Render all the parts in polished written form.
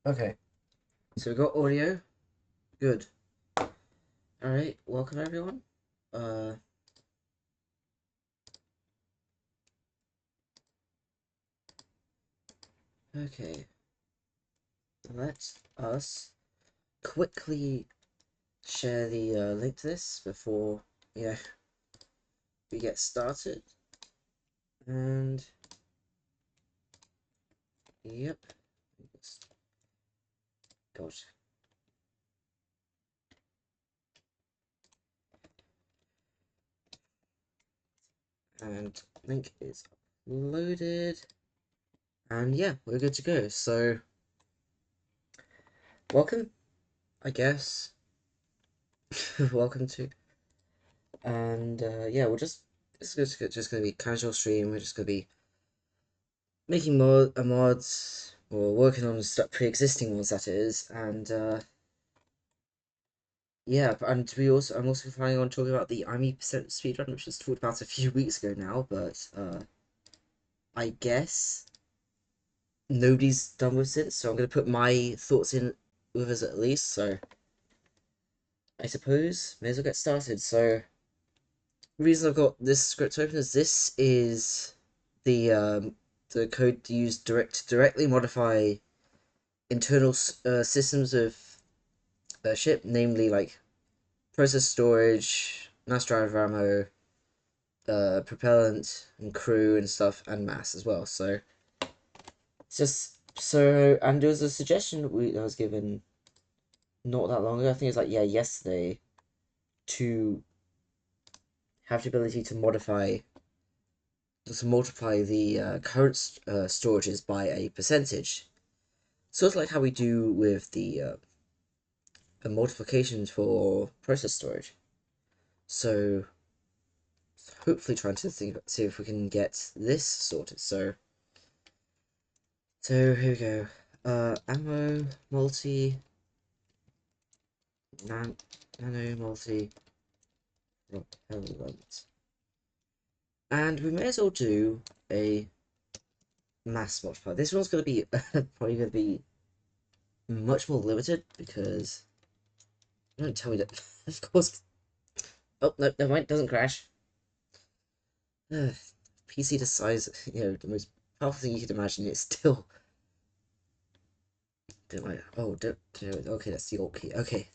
Okay, so we got audio. Good. Alright, welcome everyone. Uh, okay. Let us quickly share the link to this before, we get started. And, yep. Gosh. And link is loaded. And yeah, we're good to go. So, welcome, I guess. Welcome to. And yeah, it's just gonna be casual stream. We're just gonna be making mods or working on pre-existing ones, that is. And yeah, and I'm also planning on talking about the IME% speedrun, which was talked about a few weeks ago now, but I guess nobody's done with it, so I'm gonna put my thoughts in with us at least. So I suppose may as well get started. So the reason I've got this script open is this is the code to use directly modify internal systems of a ship, namely like process storage, mass driver ammo, propellant and crew and stuff, and mass as well. So it's just so, and there was a suggestion that was given not that long ago. I think it was like yesterday, to have the ability to multiply the current storages by a percentage, sort of like how we do with the multiplications for process storage. So hopefully trying to see if we can get this sorted. So here we go. Ammo multi nano multi propellant, and we may as well do a mass multiplier. This one's going to be probably going to be much more limited because don't tell me that. Of course. Oh no, never mind. Doesn't crash. PC the size, the most powerful thing you could imagine. It's still. Don't like. Oh, don't. Okay, that's the old key. Okay.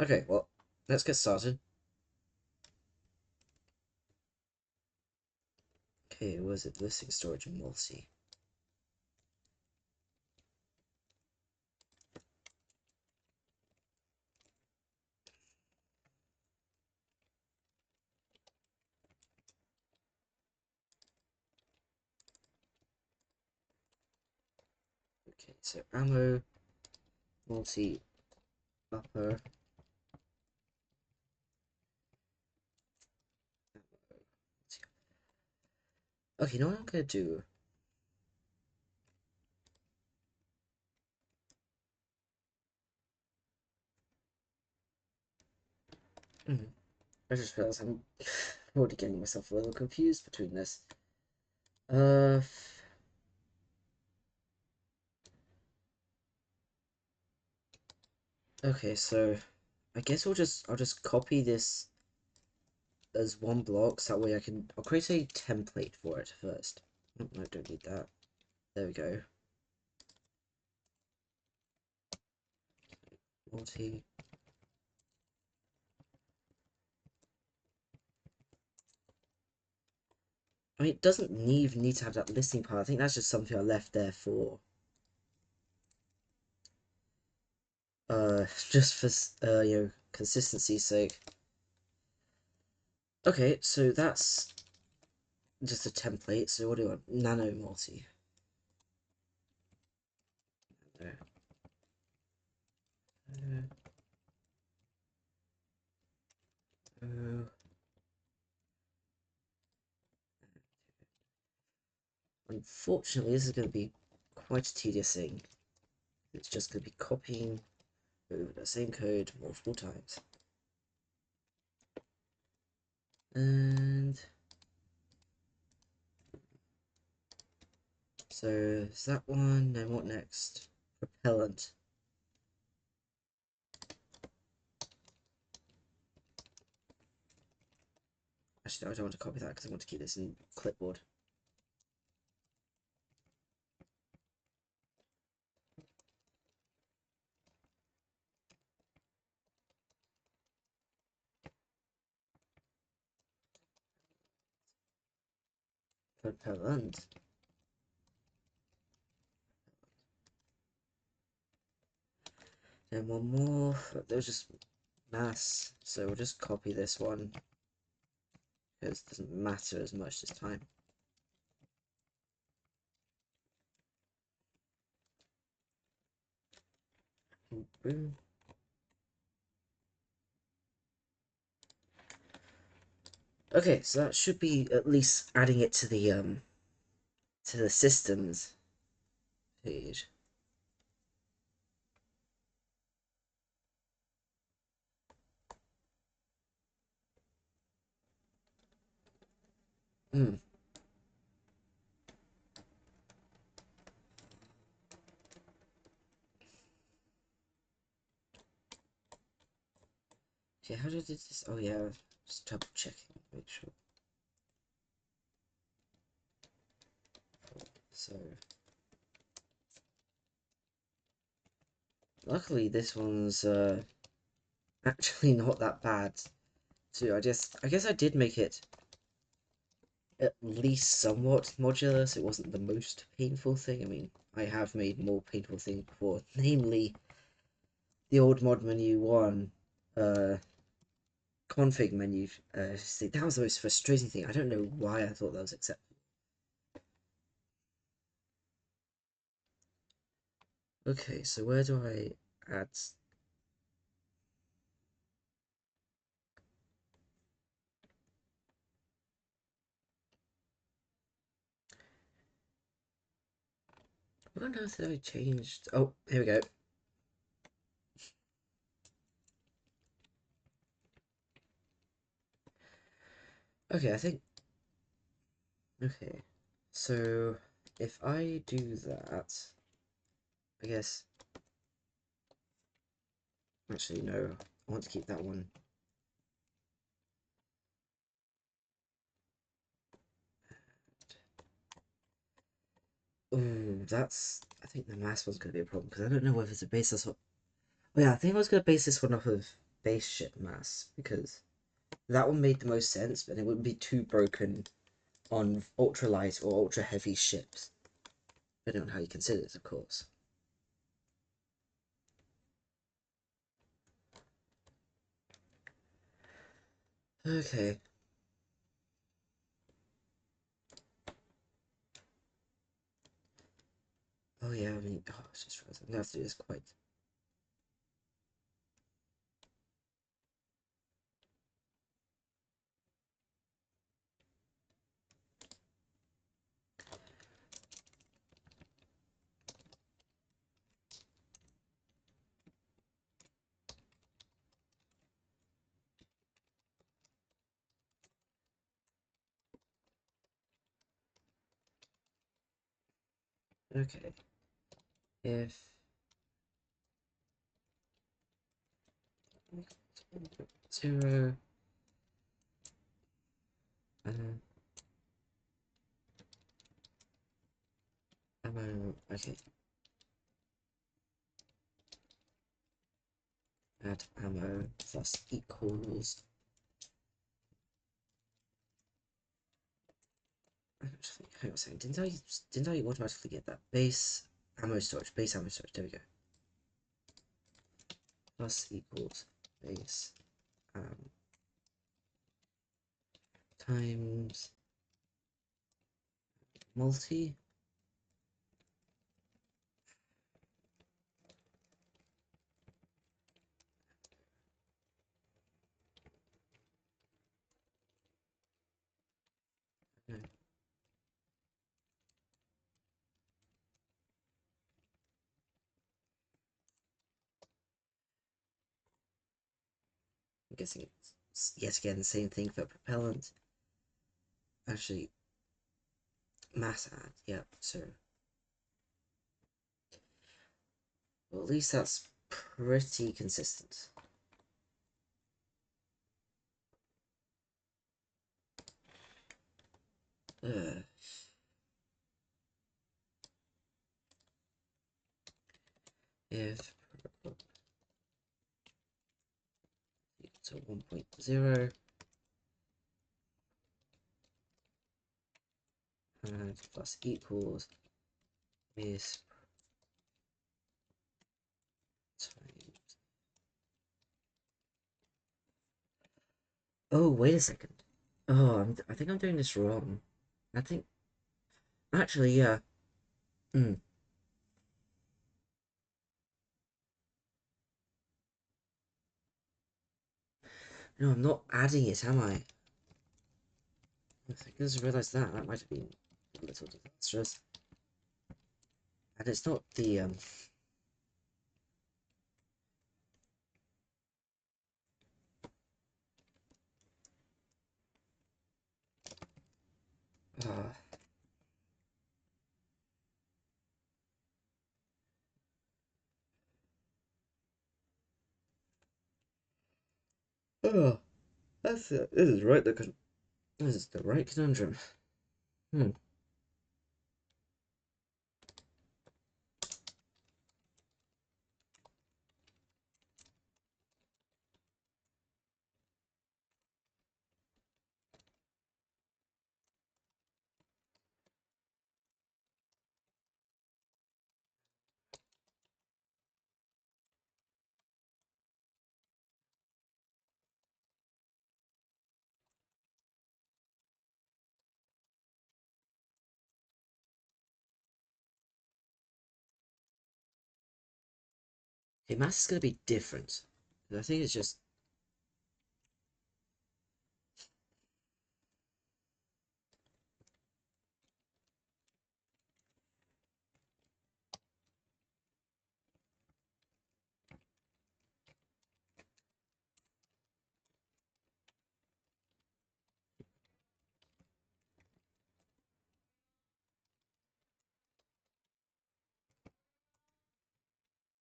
Okay. Well, let's get started. Okay, was it listing storage and multi? Okay, so ammo multi upper. Okay, you know what I'm gonna do? I just realized I'm already getting myself a little confused between this. Uh, okay, so I guess I'll just copy this as one block, so that way I'll create a template for it first. Oh, no, I don't need that. There we go. Multi. I mean, it doesn't even need to have that listing part. I think that's just something I left there for just for consistency's sake. Okay, so that's just a template. So what do you want? Nano multi. There. Uh, Unfortunately, this is going to be quite a tedious thing. It's just going to be copying over the same code multiple times. And So is that one, then what next? Propellant. Actually, I don't want to copy that because I want to keep this in clipboard. Propellant. Then one more. There's just mass. So we'll just copy this one because it doesn't matter as much this time. Boom. Okay, so that should be at least adding it to the systems page. Hmm. Okay, how did I do this? Oh yeah, just double checking, make sure. So luckily this one's actually not that bad too. I guess I did make it at least somewhat modular, so it wasn't the most painful thing. I mean, I have made more painful things before, namely the old mod menu one config menu. That was the most frustrating thing. I don't know why I thought that was acceptable. Okay, so where do I add? What on earth did I change? Oh, here we go. Okay, I think. Okay, so if I do that, I guess. Actually, no. I want to keep that one. Ooh, that's. I think the mass one's going to be a problem because I don't know whether to base this on. Oh, yeah, I think I was going to base this one off of base ship mass because that one made the most sense, but it wouldn't be too broken on ultralight or ultra heavy ships, depending on how you consider it, of course. Okay. Oh yeah, I mean, oh, it's just realized I'm gonna have to do this quite. Okay. If 0, uh, ammo. Okay. Add ammo plus equals. Actually, hang on a second. Didn't I automatically get that base ammo storage? Base ammo storage. There we go. Plus equals base times multi. No, I'm guessing it's yet again the same thing for propellant. Actually, mass add. Yep. So Well, at least that's pretty consistent. Uh, if equal to 1.0 and plus equals is times. Oh, wait a second. Oh, I think I'm doing this wrong. I think actually, yeah. Mm. No, I'm not adding it, am I? I think I just realised that. That might have been a little disastrous. And it's not the uh, oh, that's it. This is right. This is the right conundrum. Hmm. Okay, mass is going to be different. I think it's just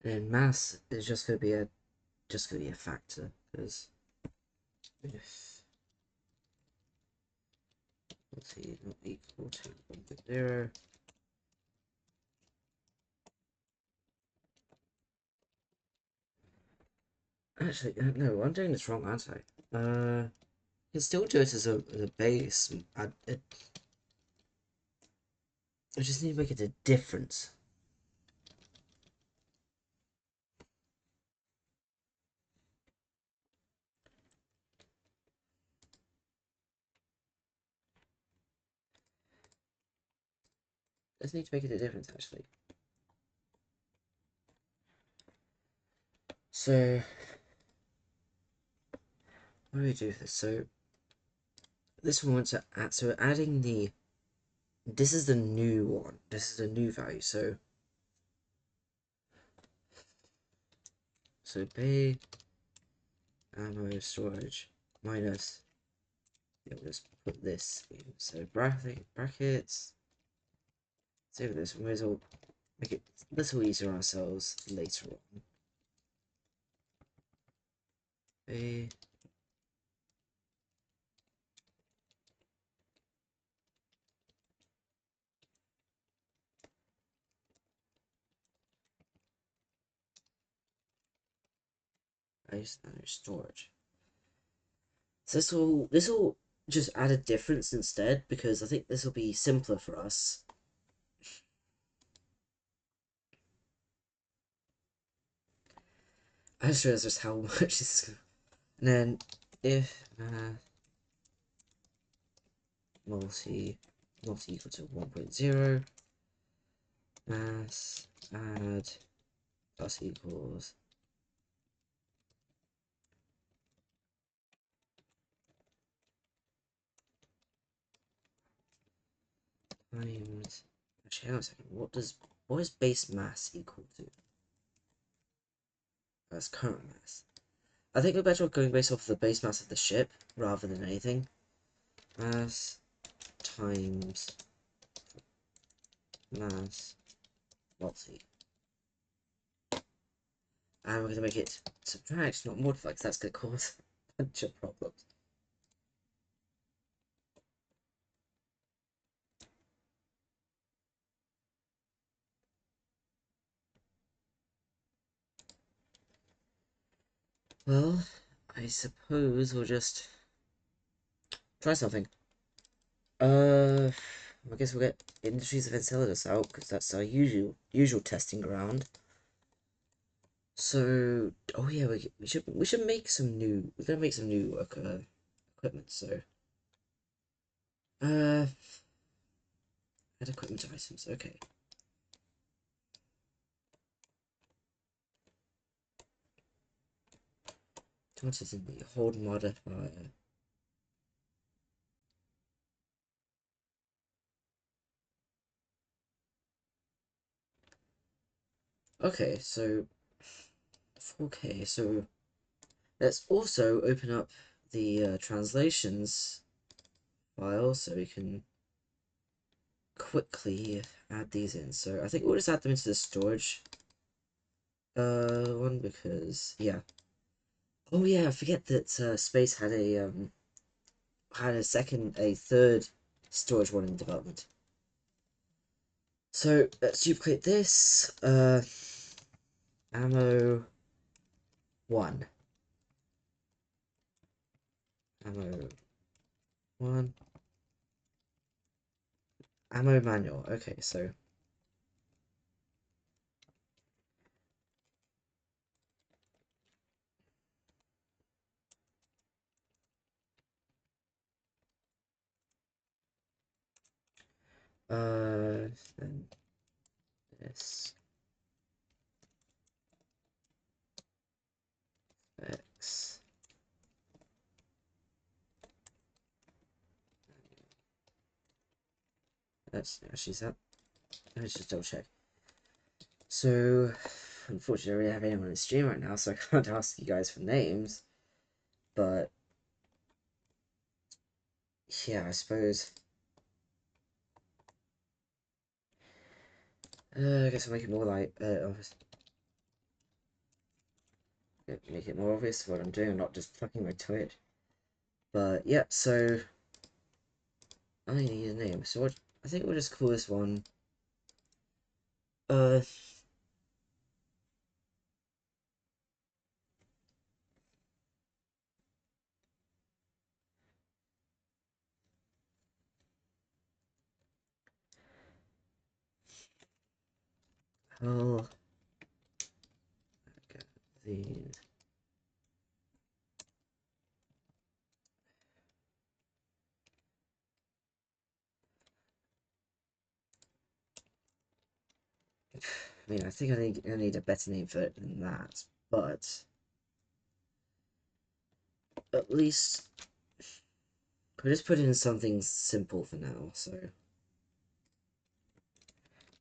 and mass is just going to be a factor because if let's see not equal to 1.0. Actually, no, I'm doing this wrong, aren't I? You can still do it as a base. I just need to make it a difference. I just need to make it a difference, actually. So, what do we do for this? So, this one wants to add, so adding this is the new one. This is the new value. So bay ammo storage minus, we'll just put this in. So brackets, save this, we may as well make it a little easier on ourselves later on. Bay storage. So this will just add a difference instead, because I think this will be simpler for us. I just realized just how much this is going to... And then if multi not equal to 1.0, mass add plus equals times, actually hang on a second, what is base mass equal to? That's current mass. I think we're better off going based off the base mass of the ship rather than anything. Mass times mass multi. And we're gonna make it subtract, not multiply, because that's gonna cause a bunch of problems. Well, I suppose we'll just try something. I guess we'll get Industries of Enceladus out, because that's our usual testing ground. So, oh yeah, we should make some new. We're gonna make some new equipment. So, uh, add equipment items. Okay. What is in the hold modifier? Okay, so 4K. So let's also open up the translations file so we can quickly add these in. So I think we'll just add them into the storage one because yeah. Oh yeah, I forget that Space had a third storage one in development. So let's duplicate this. Ammo 1. Ammo 1. Ammo manual. Okay, so then this X. Let's just double check. So, unfortunately, I don't really have anyone in the stream right now, so I can't ask you guys for names. But yeah, I suppose. I guess I'll make it more like make it more obvious what I'm doing. I'm not just fucking my Twitch. But yeah, so I need a name. So what? I think we'll just call this one. Uh. Hell. The. I mean, I think I need a better name for it than that, but at least we'll just put in something simple for now. So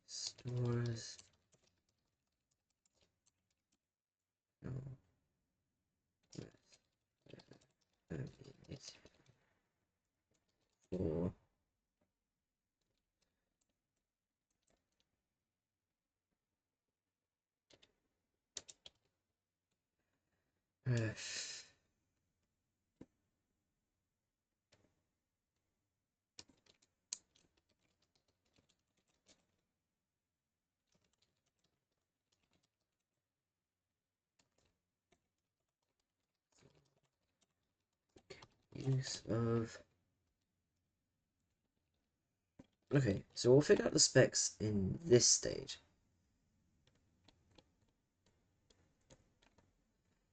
stores. No. For use of. Okay, so we'll figure out the specs in this stage.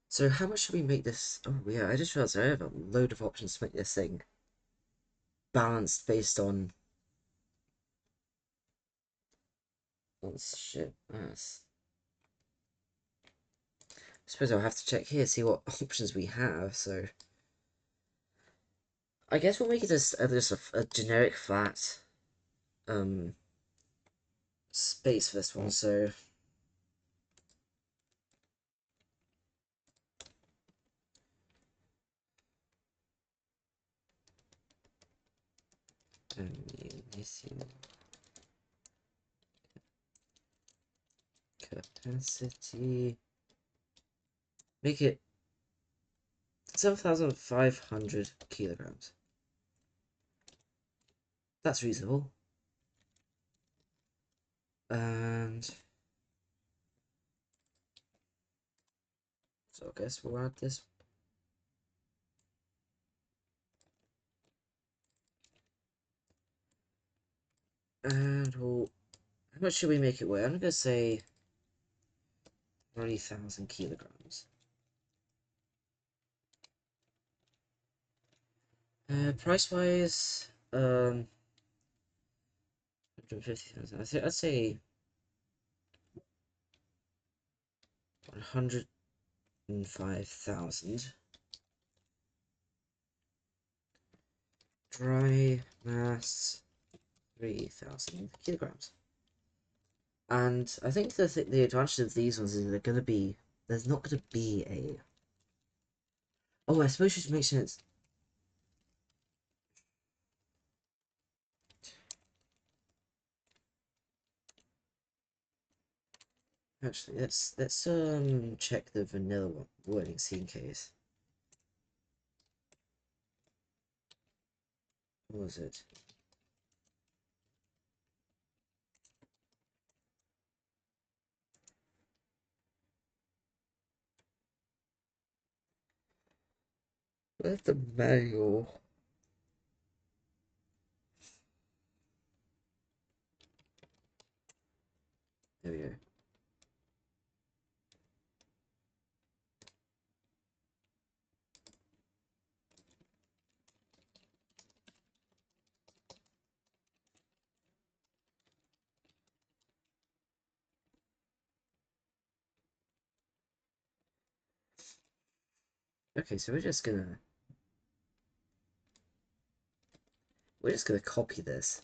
So how much should we make this? Oh yeah, I just realized I have a load of options to make this thing balanced based on shit. Yes. I suppose I'll have to check here, see what options we have. So I guess we'll make it just a generic flat space for this one. So ammunition capacity Make it 7,500 kilograms. That's reasonable. And so I guess we'll add this. And we'll... How much should we make it weigh? I'm gonna say 30,000 kilograms. Price-wise, 150,000. I'd say 105,000. Dry mass 3,000 kilograms. And I think the advantage of these ones is there's not gonna be a... Oh, I suppose it should make sense. Actually, let's check the vanilla wording, see in case. What was it? Where's the manual? There we go. Okay, so we're just gonna copy this.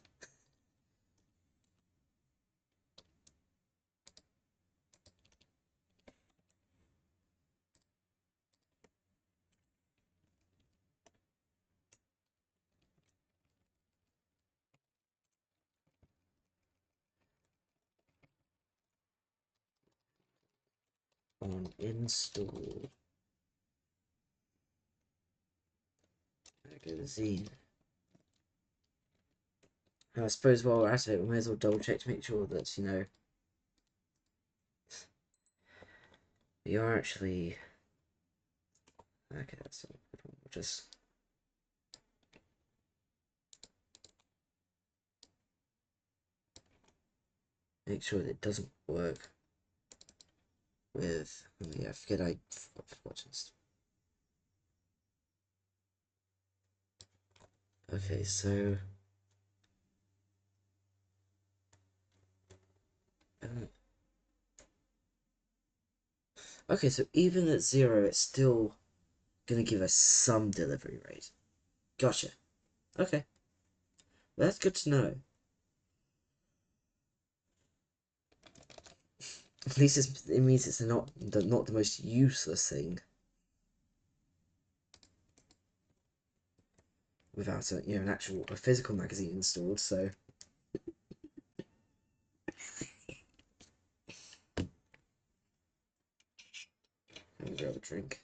On install. Go to Z. And I suppose while we're at it, we may as well double check to make sure that, you know, we are actually... Okay, that's all. We'll just... make sure that it doesn't work with... Oh yeah, I forgot just... Okay, so... okay, so even at 0, it's still gonna give us some delivery rate. Gotcha. Okay. Well, that's good to know. At least it means it's not the most useless thing. Without a physical magazine installed, so... Let me grab a drink.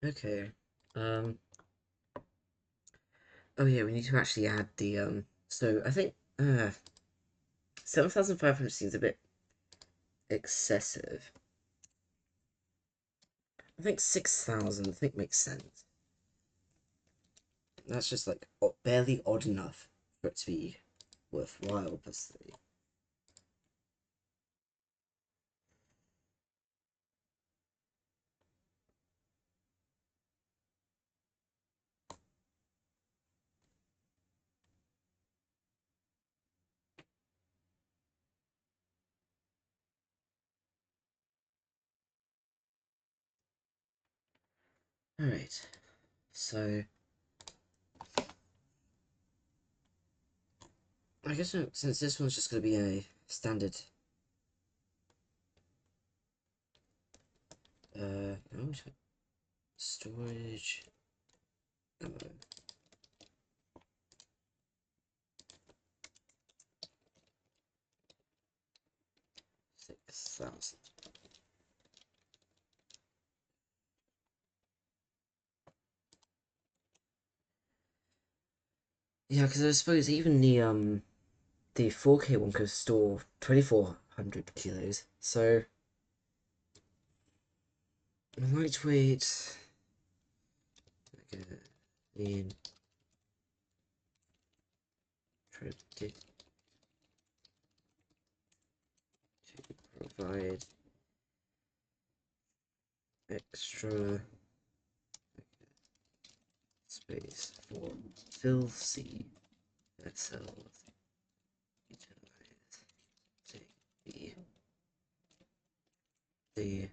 Okay. Oh yeah, we need to actually add the so I think 7,500 seems a bit excessive. I think 6,000 makes sense. That's just like barely odd enough for it to be worthwhile, personally. Alright, so I guess since this one's just going to be a standard no, storage ammo 6,000. Yeah, because I suppose even the 4K one could store 2,400 kilos. So lightweight, in predicted to provide extra space for filthy vessels utilizing the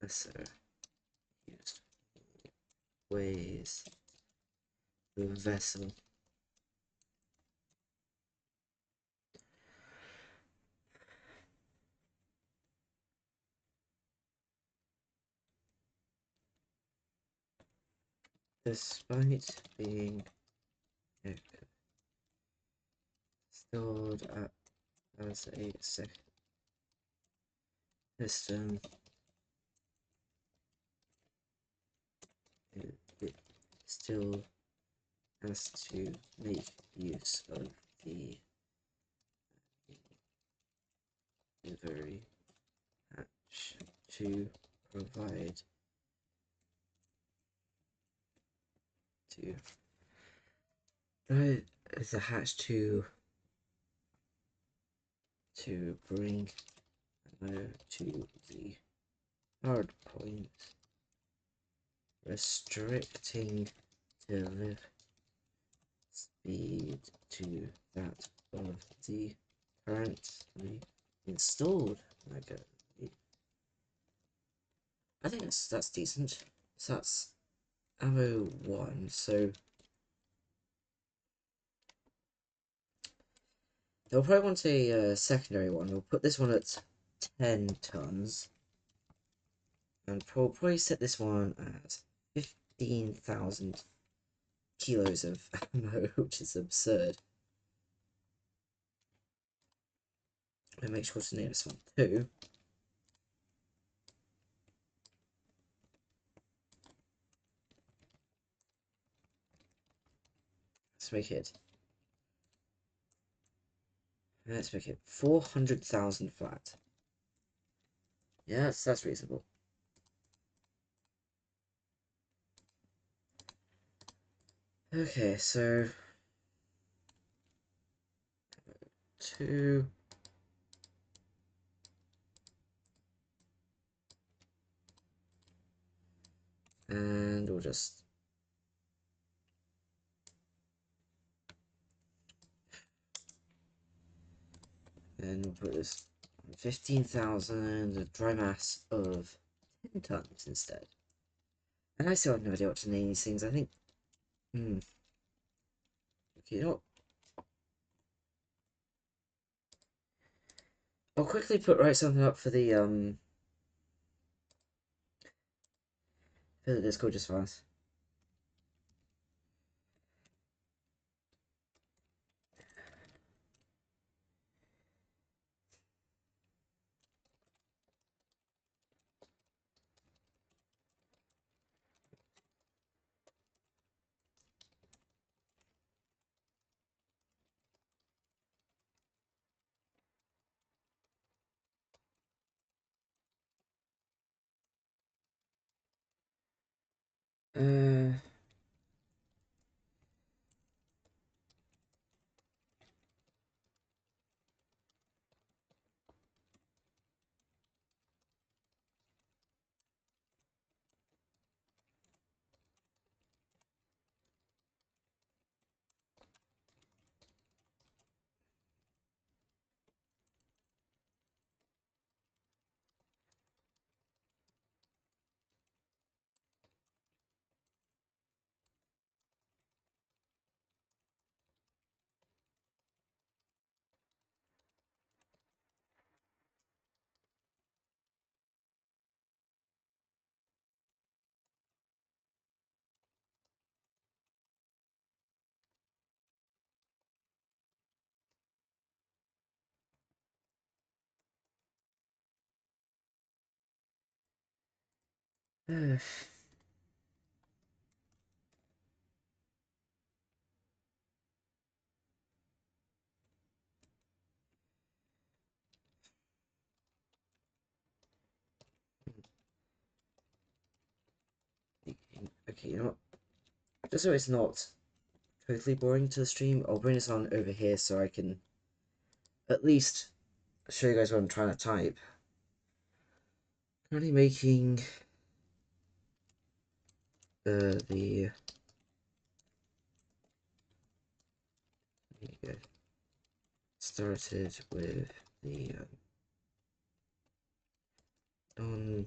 lesser used ways the vessel. Despite being stored as a system, it still has to make use of the delivery hatch to provide to it's a hatch to bring to the hard point, restricting delivery speed to that of the currently installed. Okay, I think that's decent. So that's ammo 1. So they'll probably want a secondary one. We'll put this one at 10 tons, and we'll probably set this one at 15,000 kilos of ammo, which is absurd. And make sure to name this one too. Let's make it 400,000 flat. Yes, that's reasonable. Okay, so 2. And we'll just we'll put this 15,000, a dry mass of 10 tons instead. And I still have no idea what to name these things. I think okay, you know what? I'll quickly write something up for the Discord just fast. Uh Okay, you know what? Just so it's not totally boring to the stream, I'll bring this on over here so I can at least show you guys what I'm trying to type. Currently making the started with the non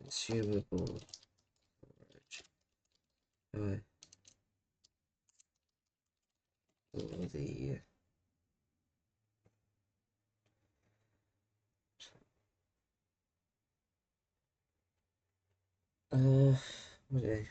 consumable storage for the okay.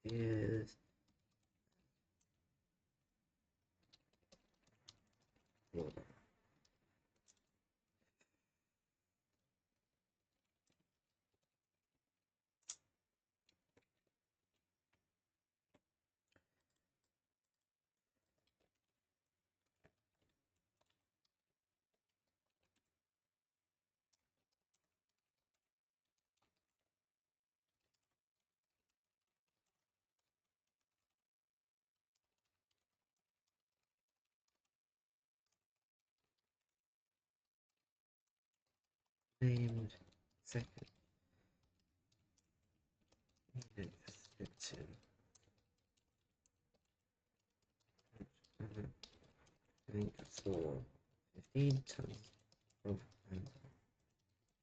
Ideas. Named second link for 15 tons of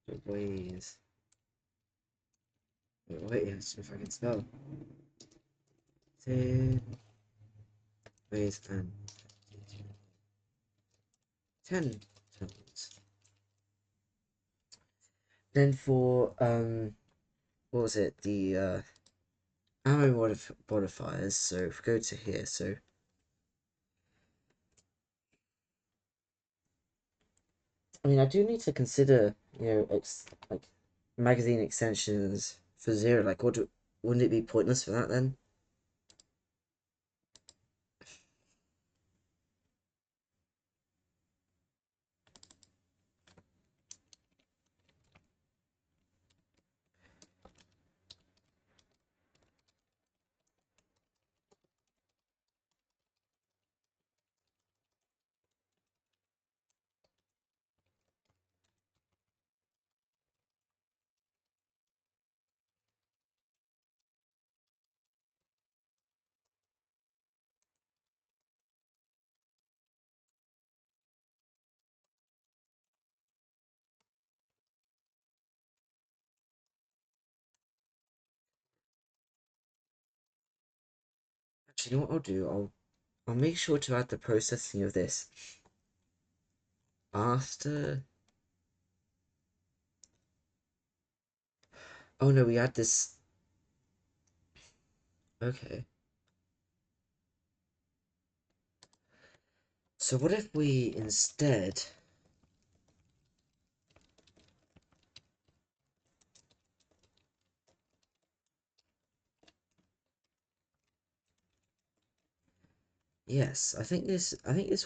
the ways. Wait, let's see if I can spell. 10 ways and 10 tons. Then for what was it? The ammo modifiers. So if we go to here, so I mean I do need to consider, you know, like magazine extensions for zero. Like wouldn't it be pointless for that then? Actually, you know what I'll do? I'll make sure to add the processing of this after. Oh no, we add this. Okay. So what if we instead? Yes, I think this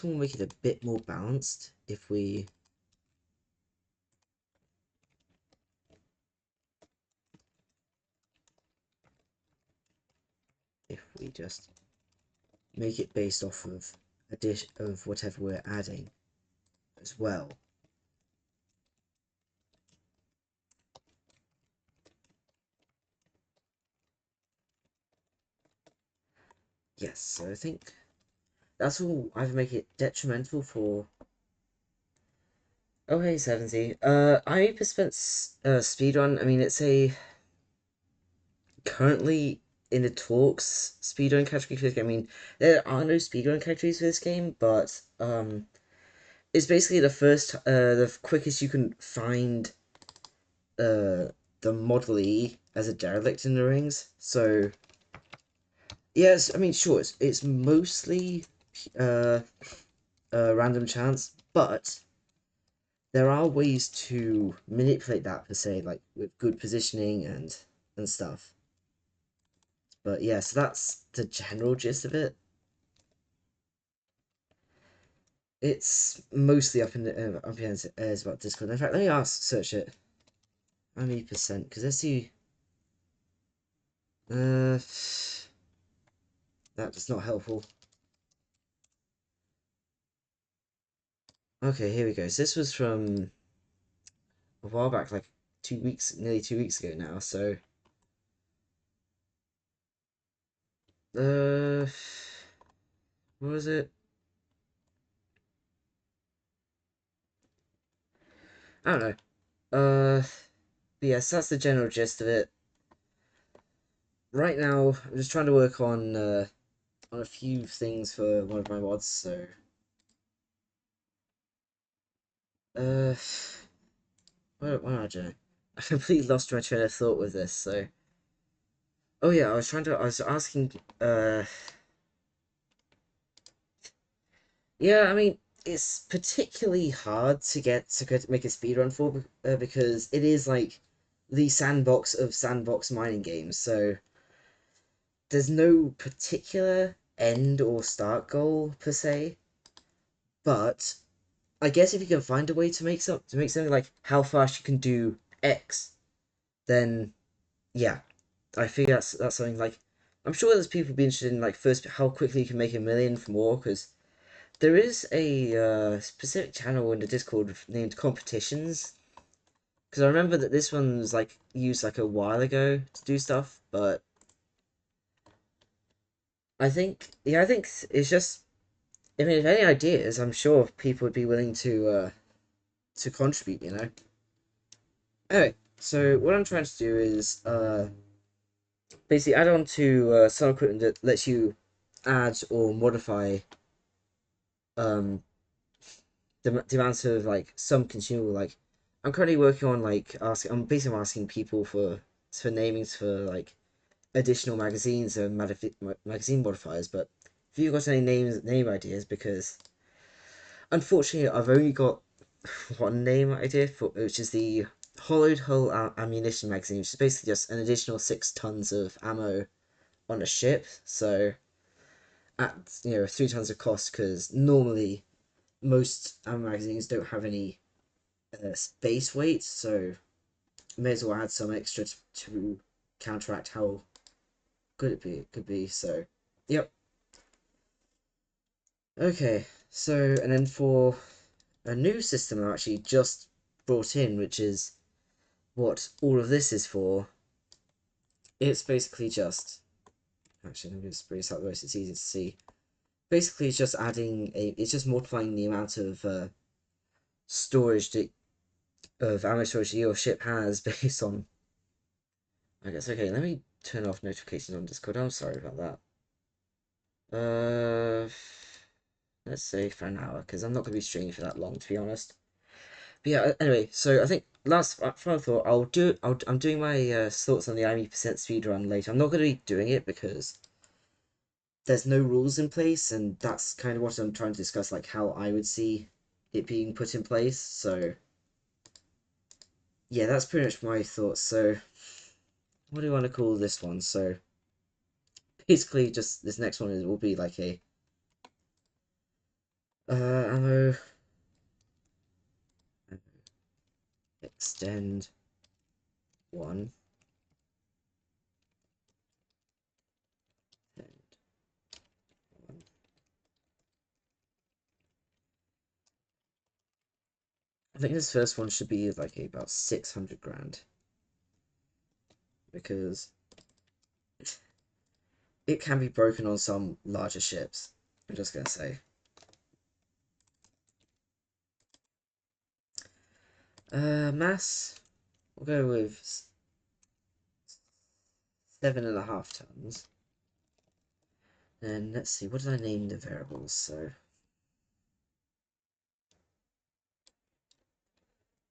will make it a bit more balanced if we just make it based off of a dish of whatever we're adding as well. Yes, so I think That's will either make it detrimental for. Oh hey 70. I 80% speedrun. I mean, it's a currently in the talks speedrun category for this game. I mean, there are no speedrun categories for this game, but it's basically the quickest you can find uh the Model E as a derelict in the rings. So yes, I mean sure, it's mostly uh random chance, but there are ways to manipulate that per se, like with good positioning and stuff. But yeah, so that's the general gist of it. It's mostly up in the up in the airs about Discord. In fact, let me search it. How many percent? Because let's see. Uh, that's not helpful. Okay, here we go. So this was from a while back, like 2 weeks, nearly 2 weeks ago now. So, uh, what was it? I don't know. But yes, that's the general gist of it. Right now, I'm just trying to work on a few things for one of my mods. So, uh, what am I doing? I completely lost my train of thought with this. So, oh yeah, I was asking, yeah, I mean, it's particularly hard to make a speedrun for because it is like the sandbox of sandbox mining games. So there's no particular end or start goal per se, but I guess if you can find a way to make something like how fast you can do X, then yeah, I figure that's something like I'm sure there's people be interested in like first how quickly you can make 1 million from war because there is a specific channel in the Discord named Competitions. Because I remember that this one was like used like a while ago to do stuff, but I think it's just. I mean, if any ideas, I'm sure people would be willing to contribute. You know. Anyway, so what I'm trying to do is basically add on to some equipment that lets you add or modify um the amount of like some consumable like I'm currently working on like asking I'm basically asking people for namings for like additional magazines and magazine modifiers, but if you've got any name ideas, because unfortunately I've only got one name idea for which is the hollowed hull ammunition magazine, which is basically just an additional 6 tons of ammo on a ship. So at 3 tons of cost, because normally most ammo magazines don't have any space weight, so may as well add some extra to counteract how good it could be. So, yep. Okay, so and then for a new system I actually just brought in, which is what all of this is for. It's basically just actually let me just bring this out the way so it's easy to see. Basically, it's just it's just multiplying the amount of storage that of ammo storage that your ship has based on. I guess okay. Let me turn off notifications on Discord. I'm sorry about that. Uh, let's say for an hour because I'm not going to be streaming for that long, to be honest. But yeah, anyway, so I think last final thought, I'm doing my thoughts on the IME% speed run later. I'm not going to be doing it because there's no rules in place, and that's kind of what I'm trying to discuss, like how I would see it being put in place. So yeah, that's pretty much my thoughts. So what do you want to call this one? So basically, just this next one will be like a ammo extend one. And one. I think this first one should be like about 600 grand because it can be broken on some larger ships. I'm just gonna say. Mass, we'll go with 7.5 tons. And let's see, what did I name the variables?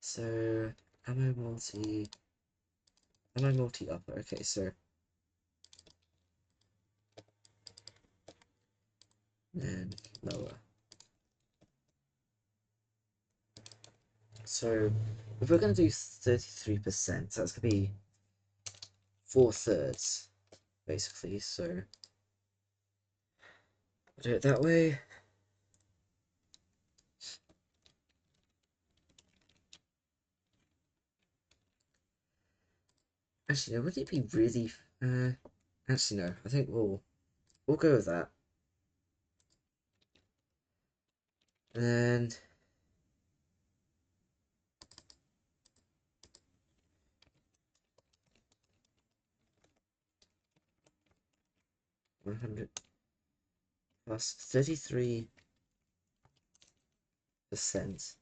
So ammo multi upper. Okay, so then lower. So if we're gonna do 33%, so that's gonna be 4/3 basically. So we'll do it that way. Actually, no, would it be really? Actually, no. I think we'll go with that. And 100 plus 33%.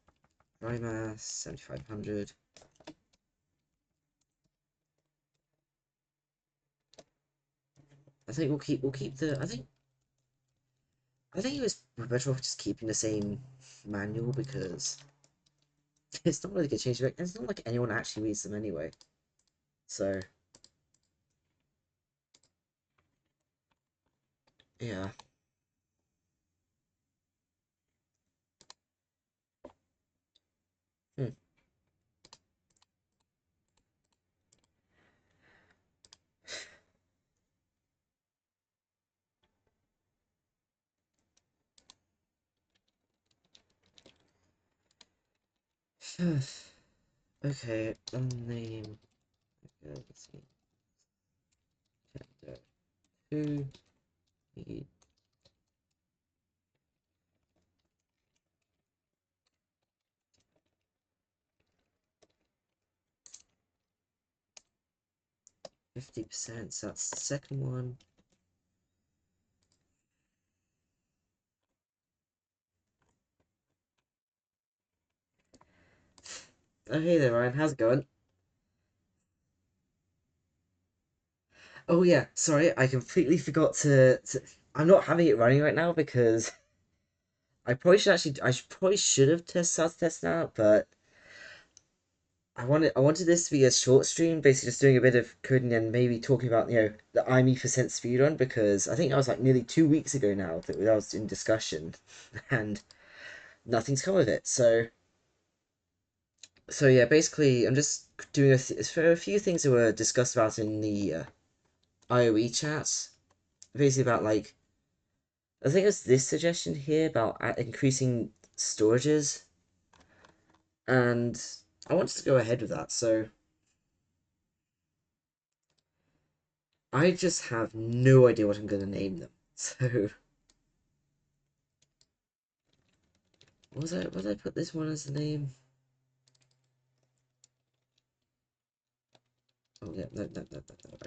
Dry mass 7,500. I think we'll keep the. I think it was better off just keeping the same manual because it's not really gonna change it. It's not like anyone actually reads them anyway. So yeah. Hmm. Okay, name. Let's see. Chapter 2. Need 50%. So that's the second one. Oh, hey there, Ryan. How's it going? Oh, yeah. Sorry, I completely forgot to. I'm not having it running right now because I probably should have started testing out, but I wanted this to be a short stream, basically just doing a bit of coding and maybe talking about the IME percent speedrun because I think that was like nearly 2 weeks ago now that I was in discussion, and nothing's come of it. So yeah, basically I'm just doing for a few things that were discussed about in the IOE chats, basically about like I think it's this suggestion here about increasing storages, and I wanted to go ahead with that. So I just have no idea what I'm going to name them. So what did I put this one as the name? Oh yeah, no. I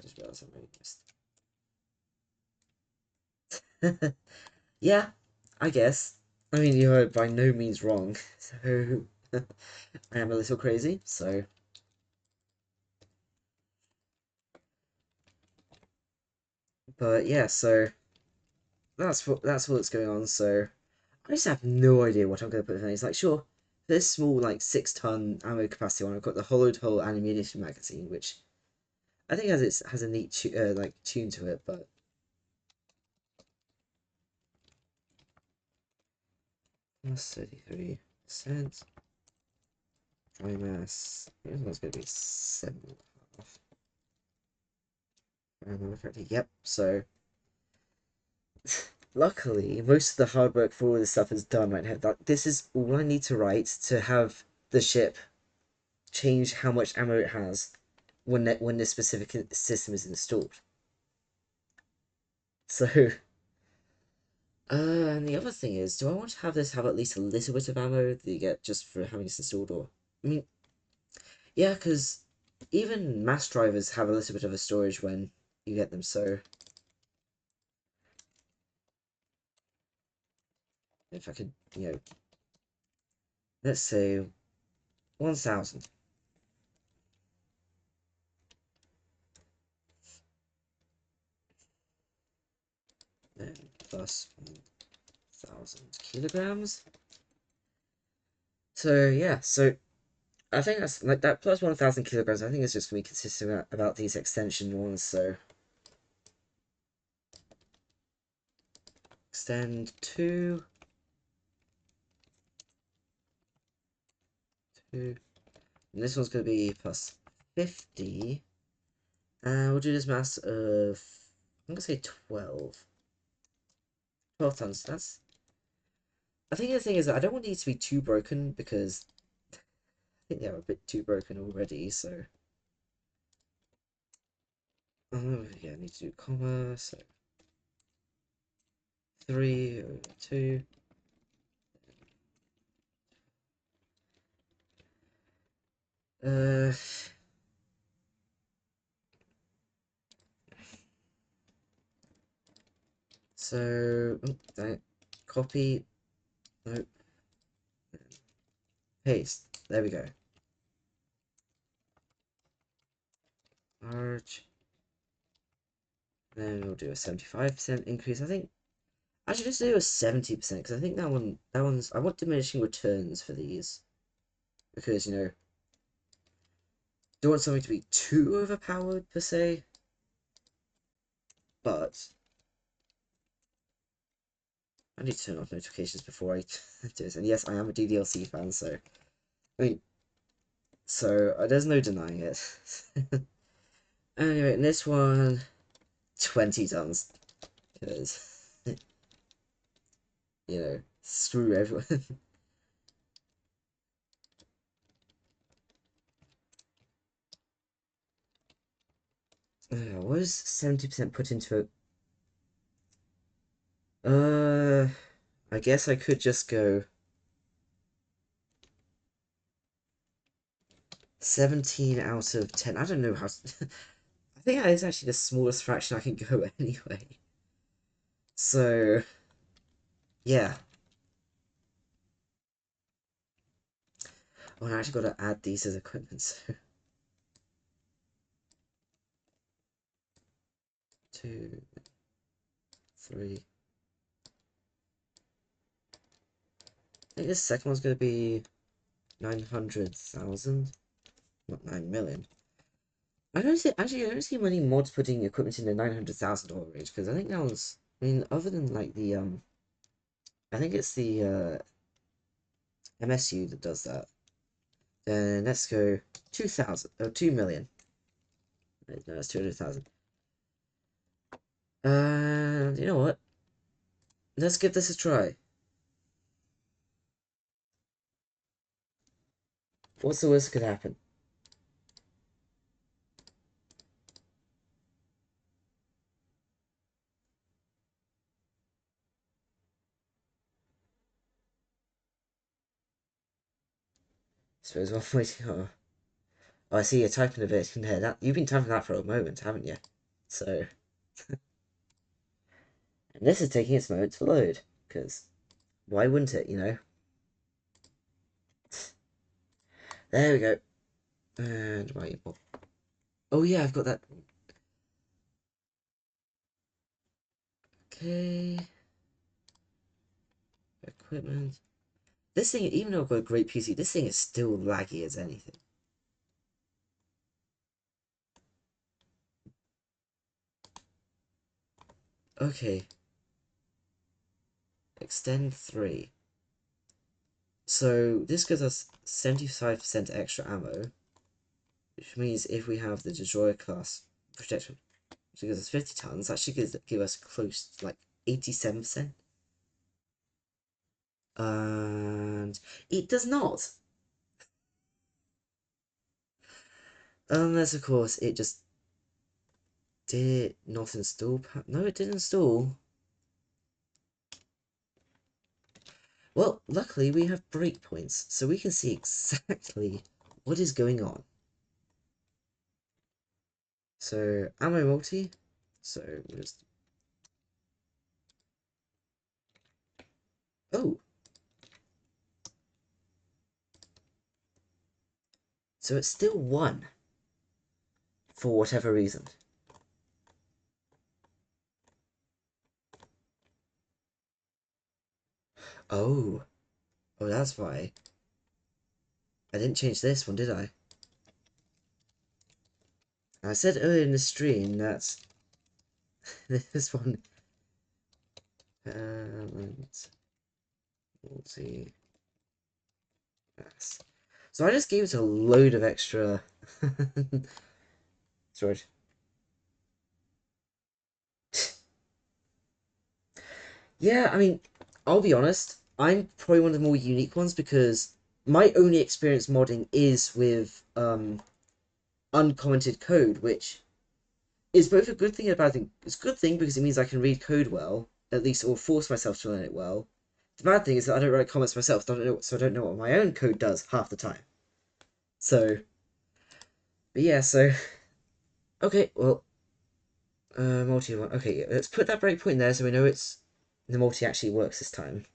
just realized I missed. Yeah, I guess. I mean, you're by no means wrong. So I am a little crazy. So, but yeah, so that's what's going on. So I just have no idea what I'm going to put in it. It's like sure, this small like 6 ton ammo capacity one. I've got the hollowed hull ammunition magazine, which I think has a neat like tune to it, but plus 33%. Dry mass. I think it's going to be 7.5. Yep. So luckily, most of the hard work for all this stuff is done right now. This is all I need to write to have the ship change how much ammo it has when this specific system is installed. So, and the other thing is, do I want to have this have at least a little bit of ammo that you get just for having this installed, or I mean, yeah, because even mass drivers have a little bit of a storage when you get them. So If I could, let's say 1,000. Then plus 1,000 kilograms. So yeah, so I think that's like that plus 1,000 kilograms. I think it's just gonna be consistent about these extension ones. So extend 2, 2, and this one's gonna be plus 50. And we'll do this mass of, I'm gonna say 12. 12 tons. I think the thing is that I don't want these to be too broken because I think they're a bit too broken already. So yeah, I need to do comma. So 3 over 2. Uh, so copy. No, paste. There we go. Large. Then we'll do a 75% increase. I think I should just do a 70% because I think that one's I want diminishing returns for these because don't want something to be too overpowered per se, but I need to turn off notifications before I do this. And yes, I am a DDLC fan, so I mean, there's no denying it. Anyway, in this one, 20 tons because screw everyone. What is 70% put into it? I guess I could just go 17 out of 10. I don't know how. I think that is actually the smallest fraction I can go anyway. So, yeah. Oh, and I actually got to add these as equipment. So, 2, 3. I think this second one's going to be 900,000. Not 9 million. I don't see many mods putting equipment in the $900,000 range because I think that one's. I mean, other than like the I think it's the MSU that does that. Then let's go 2,000. Oh, 2 million. No, it's 200,000. And you know what? Let's give this a try. What's the worst that could happen? I suppose while waiting. Oh, I see you're typing a bit in there. You've been typing that for a moment, haven't you? So, and this is taking its moment to load because why wouldn't it? There we go. And wait, what? Oh yeah, I've got that. Okay. Equipment. This thing, even though I've got a great PC, this thing is still laggy as anything. Okay. Extend 3. So this gives us 75% extra ammo, which means if we have the destroyer class protection, which gives us 50 tons, that should give us close to like 87%. And it does not. Unless, of course, it just did not install. No, it didn't install. Well, luckily we have breakpoints, so we can see exactly what is going on. So, ammo multi. So, we'll just. Oh, so it's still 1 for whatever reason. Oh, oh, that's why. I didn't change this one, did I? I said earlier in the stream that this one multi pass. So I just gave it a load of extra storage. Yeah, I mean, I'll be honest, I'm probably one of the more unique ones because my only experience modding is with uncommented code, which is both a good thing and a bad thing. It's a good thing because it means I can read code well, at least, or force myself to learn it well. The bad thing is that I don't write comments myself, so I don't know what my own code does half the time. So, but yeah, so okay, well, multi one. Okay, yeah, let's put that breakpoint there so we know it's the multi actually works this time.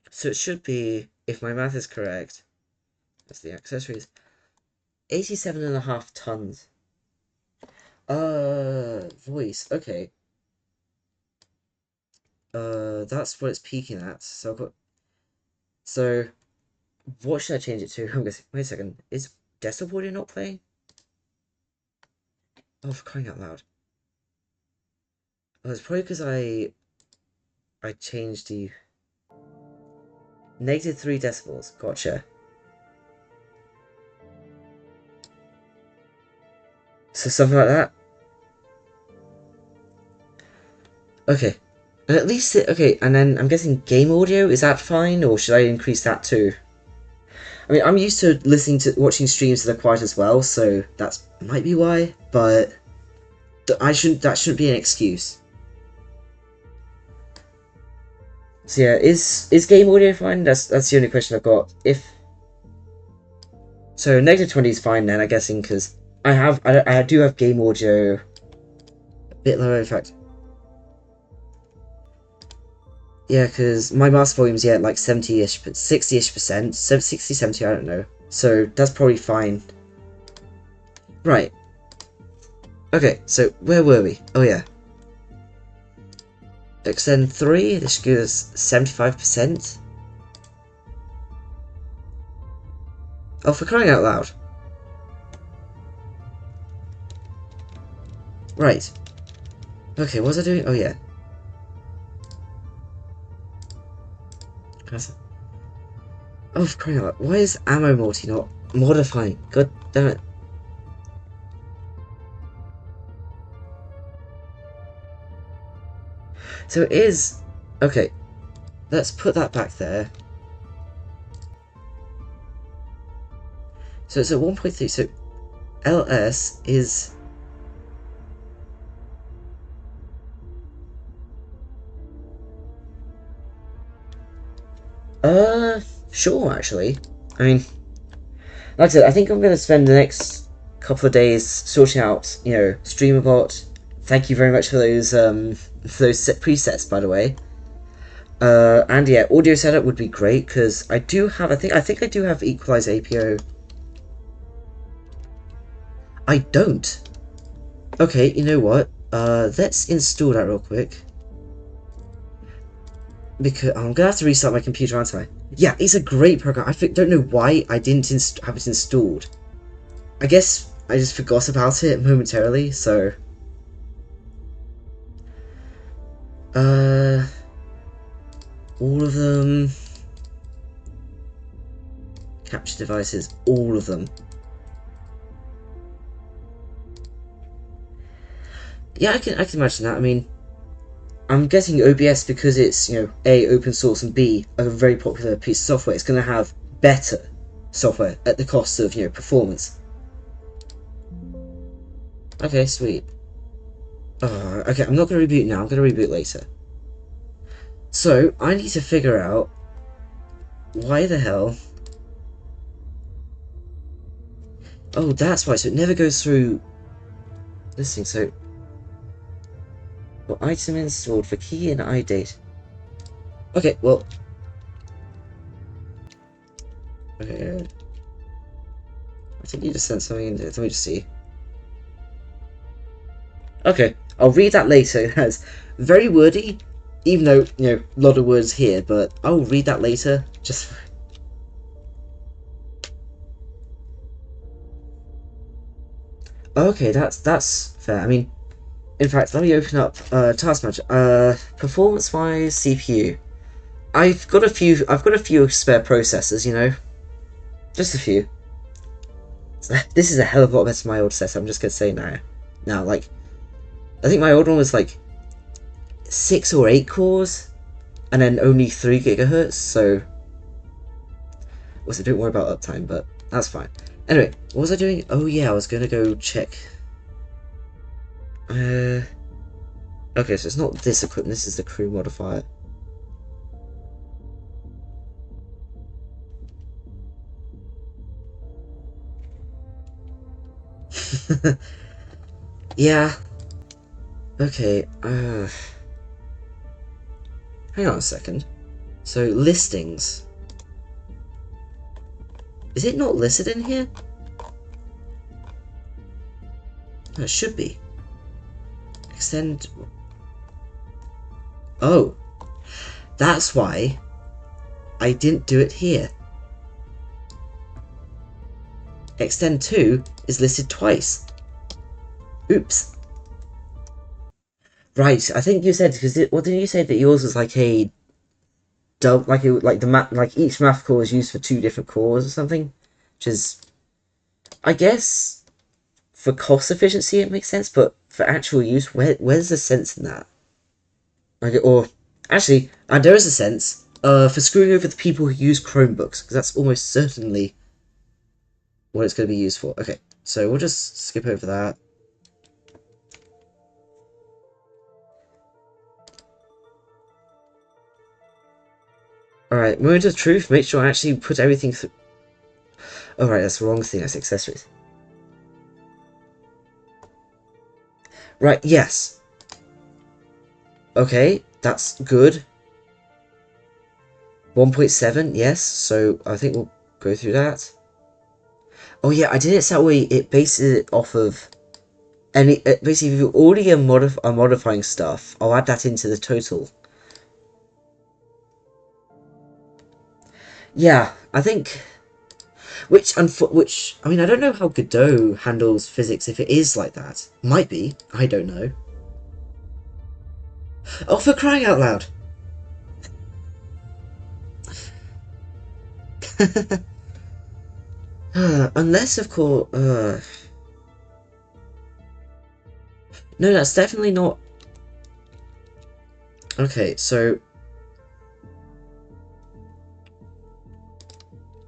So it should be, if my math is correct, that's the accessories, 87.5 tons. Voice, okay. That's what it's peaking at. So I've got, so what should I change it to? I'm guessing, wait a second, is desktop audio not playing? Oh, for crying out loud. Oh, it's probably because I changed the -3 decibels. Gotcha. So something like that. Okay. And at least okay, and then I'm guessing game audio, is that fine, or should I increase that too? I mean, I'm used to watching streams that are quiet as well, so that might be why, but that shouldn't be an excuse. So yeah, is game audio fine? That's the only question I've got. If so, -20 is fine then, I'm guessing, because I do have game audio a bit lower, in fact. Yeah, because my master volume's, yeah, like 70-ish, but 60-ish percent. 60, 70, I don't know. So that's probably fine. Right. Okay, so where were we? Oh yeah. Extend 3, this should give us 75%. Oh, for crying out loud. Right. Okay, what was I doing? Oh yeah. Oh, for crying out loud. Why is ammo multi not modifying? God damn it. So it is... Okay, let's put that back there. So it's at 1.3, so LS is... Sure, actually. I mean, like I said, I think I'm going to spend the next couple of days sorting out, StreamerBot. Thank you very much for those presets, by the way. And yeah, audio setup would be great because I do have. I think I do have equalize APO. I don't. Okay, you know what? Let's install that real quick. Because I'm gonna have to restart my computer, aren't I? Yeah, it's a great program. I don't know why I didn't have it installed. I guess I just forgot about it momentarily. So, all of them. Capture devices, all of them. Yeah, I can imagine that. I mean, I'm guessing OBS, because it's, A, open source, and B, a very popular piece of software, it's going to have better software at the cost of, performance. Okay, sweet. Okay, I'm not going to reboot now, I'm going to reboot later. So, I need to figure out why the hell... Oh, that's why, so it never goes through Listing, so... Well, item installed for key and iDate. Okay, well... Okay, I think you just sent something in there. Let me just see. Okay, I'll read that later. That's very wordy, even though, you know, a lot of words here, but I'll read that later. Just... Okay, that's fair. I mean, in fact, let me open up Task Manager. Performance-wise, CPU. I've got a few spare processors, you know, just a few. This is a hell of a lot better than my old setup. I'm just gonna say now. Now, like, I think my old one was like 6 or 8 cores, and then only 3 gigahertz. So, don't worry about uptime, but that's fine. Anyway, what was I doing? Oh yeah, I was gonna go check. Okay, so it's not this equipment. This is the crew modifier. Yeah. Okay, hang on a second. So, listings. Is it not listed in here? No, it should be. Extend... Oh. That's why I didn't do it here. Extend 2 is listed twice. Oops. Right, I think you said, because what did you say that yours was like a like the map, like each math core is used for 2 different cores or something, which is, I guess, for cost efficiency it makes sense, but for actual use, where's the sense in that? Like, or actually, there is a sense for screwing over the people who use Chromebooks, because that's almost certainly what it's going to be used for. Okay, so we'll just skip over that. Alright, moment of truth, make sure I actually put everything through. Alright, that's the wrong thing, that's accessories. Right, yes. Okay, that's good. 1.7, yes, so I think we'll go through that. Oh yeah, I did it so that way it bases it off of any... basically, if you already are modifying stuff, I'll add that into the total. Yeah, I think... Which, I mean, I don't know how Godot handles physics if it is like that. Might be, I don't know. Oh, for crying out loud! Unless, of course... No, that's definitely not... Okay, so...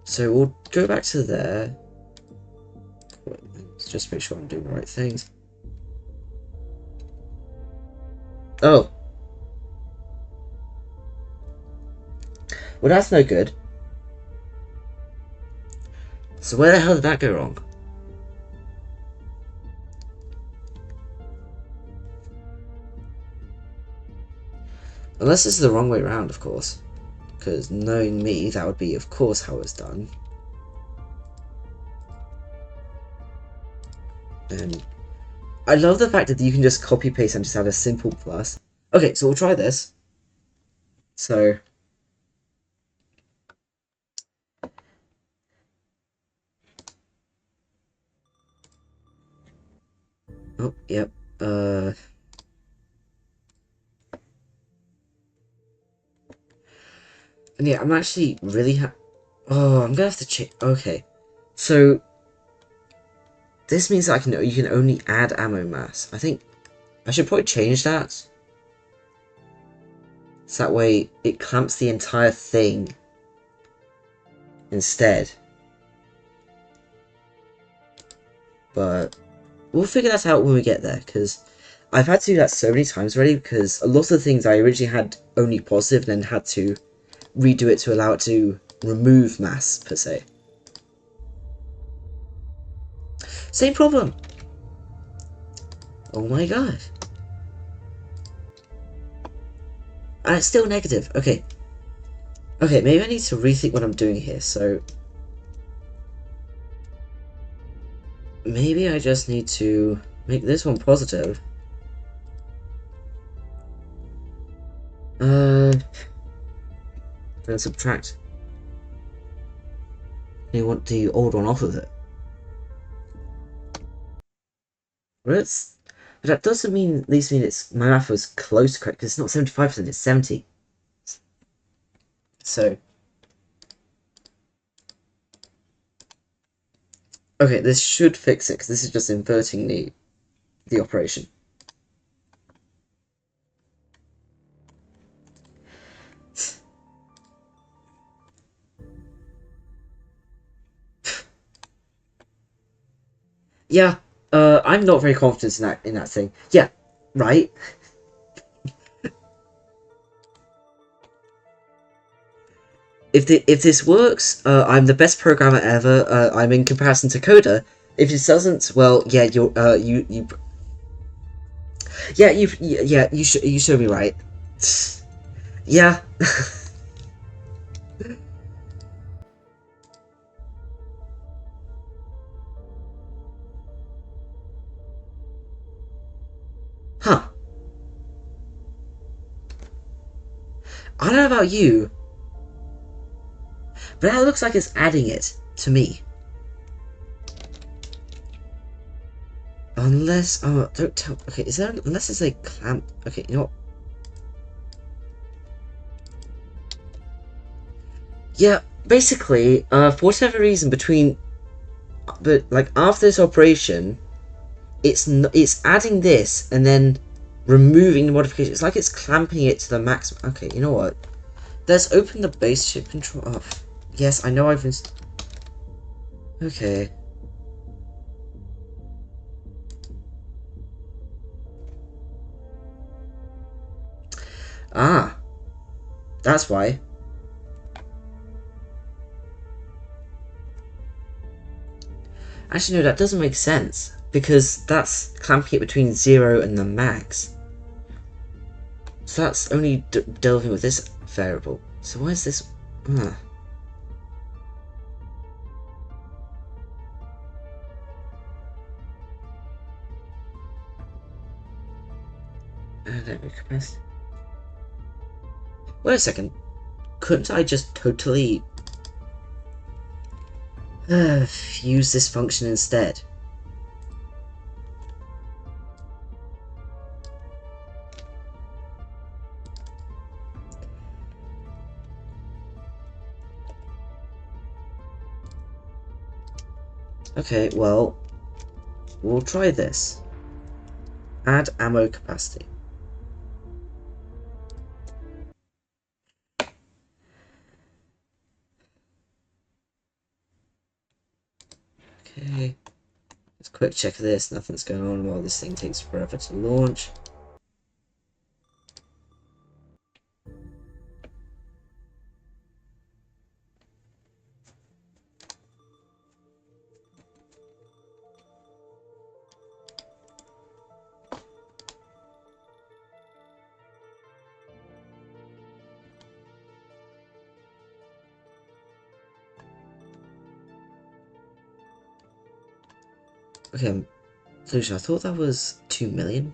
So we'll go back to there. Let's just make sure I'm doing the right things. Oh. Well, that's no good. So where the hell did that go wrong? Unless this is the wrong way around, of course. Because knowing me, that would be, of course, how it's done. And I love the fact that you can just copy paste and just add a simple plus. Okay, so we'll try this. So... Oh, yep. And yeah, I'm actually really oh, I'm gonna have to check. Okay. So... This means that you can only add ammo mass. I think I should probably change that. So that way it clamps the entire thing instead. But we'll figure that out when we get there, because I've had to do that so many times already, because a lot of the things I originally had only positive and then had to redo it to allow it to remove mass, per se. Same problem! Oh my god. And it's still negative. Okay. Okay, maybe I need to rethink what I'm doing here, so... Maybe I just need to make this one positive. And subtract. You want the old one off of it. But that doesn't mean, at least mean it's, my math was close to correct, because it's not 75%, it's 70. So... Okay, this should fix it, because this is just inverting the operation. Yeah, I'm not very confident in that thing. Yeah, right. If this works, I'm the best programmer ever. I'm in comparison to Coda. If this doesn't, well, yeah, you show me right. Yeah. Huh. I don't know about you, but that looks like it's adding it to me. Unless, oh, don't tell. Okay, is there unless it's a clamp? Okay, you know what? Yeah, basically, for whatever reason, but like after this operation, it's adding this and then removing the modification. It's like it's clamping it to the maximum. Okay, you know what? Let's open the base chip control. Oh, yes, I know I've been. Okay. Ah, that's why. Actually, no, that doesn't make sense because that's clamping it between 0 and the max. So that's only delving with this variable. So why is this? Ah. Dynamic capacity. Wait a second. Couldn't I just totally use this function instead? Okay, well, we'll try this. Add ammo capacity. Okay, let's quick check this. Nothing's going on while this thing takes forever to launch. Okay, solution. I thought that was 2 million.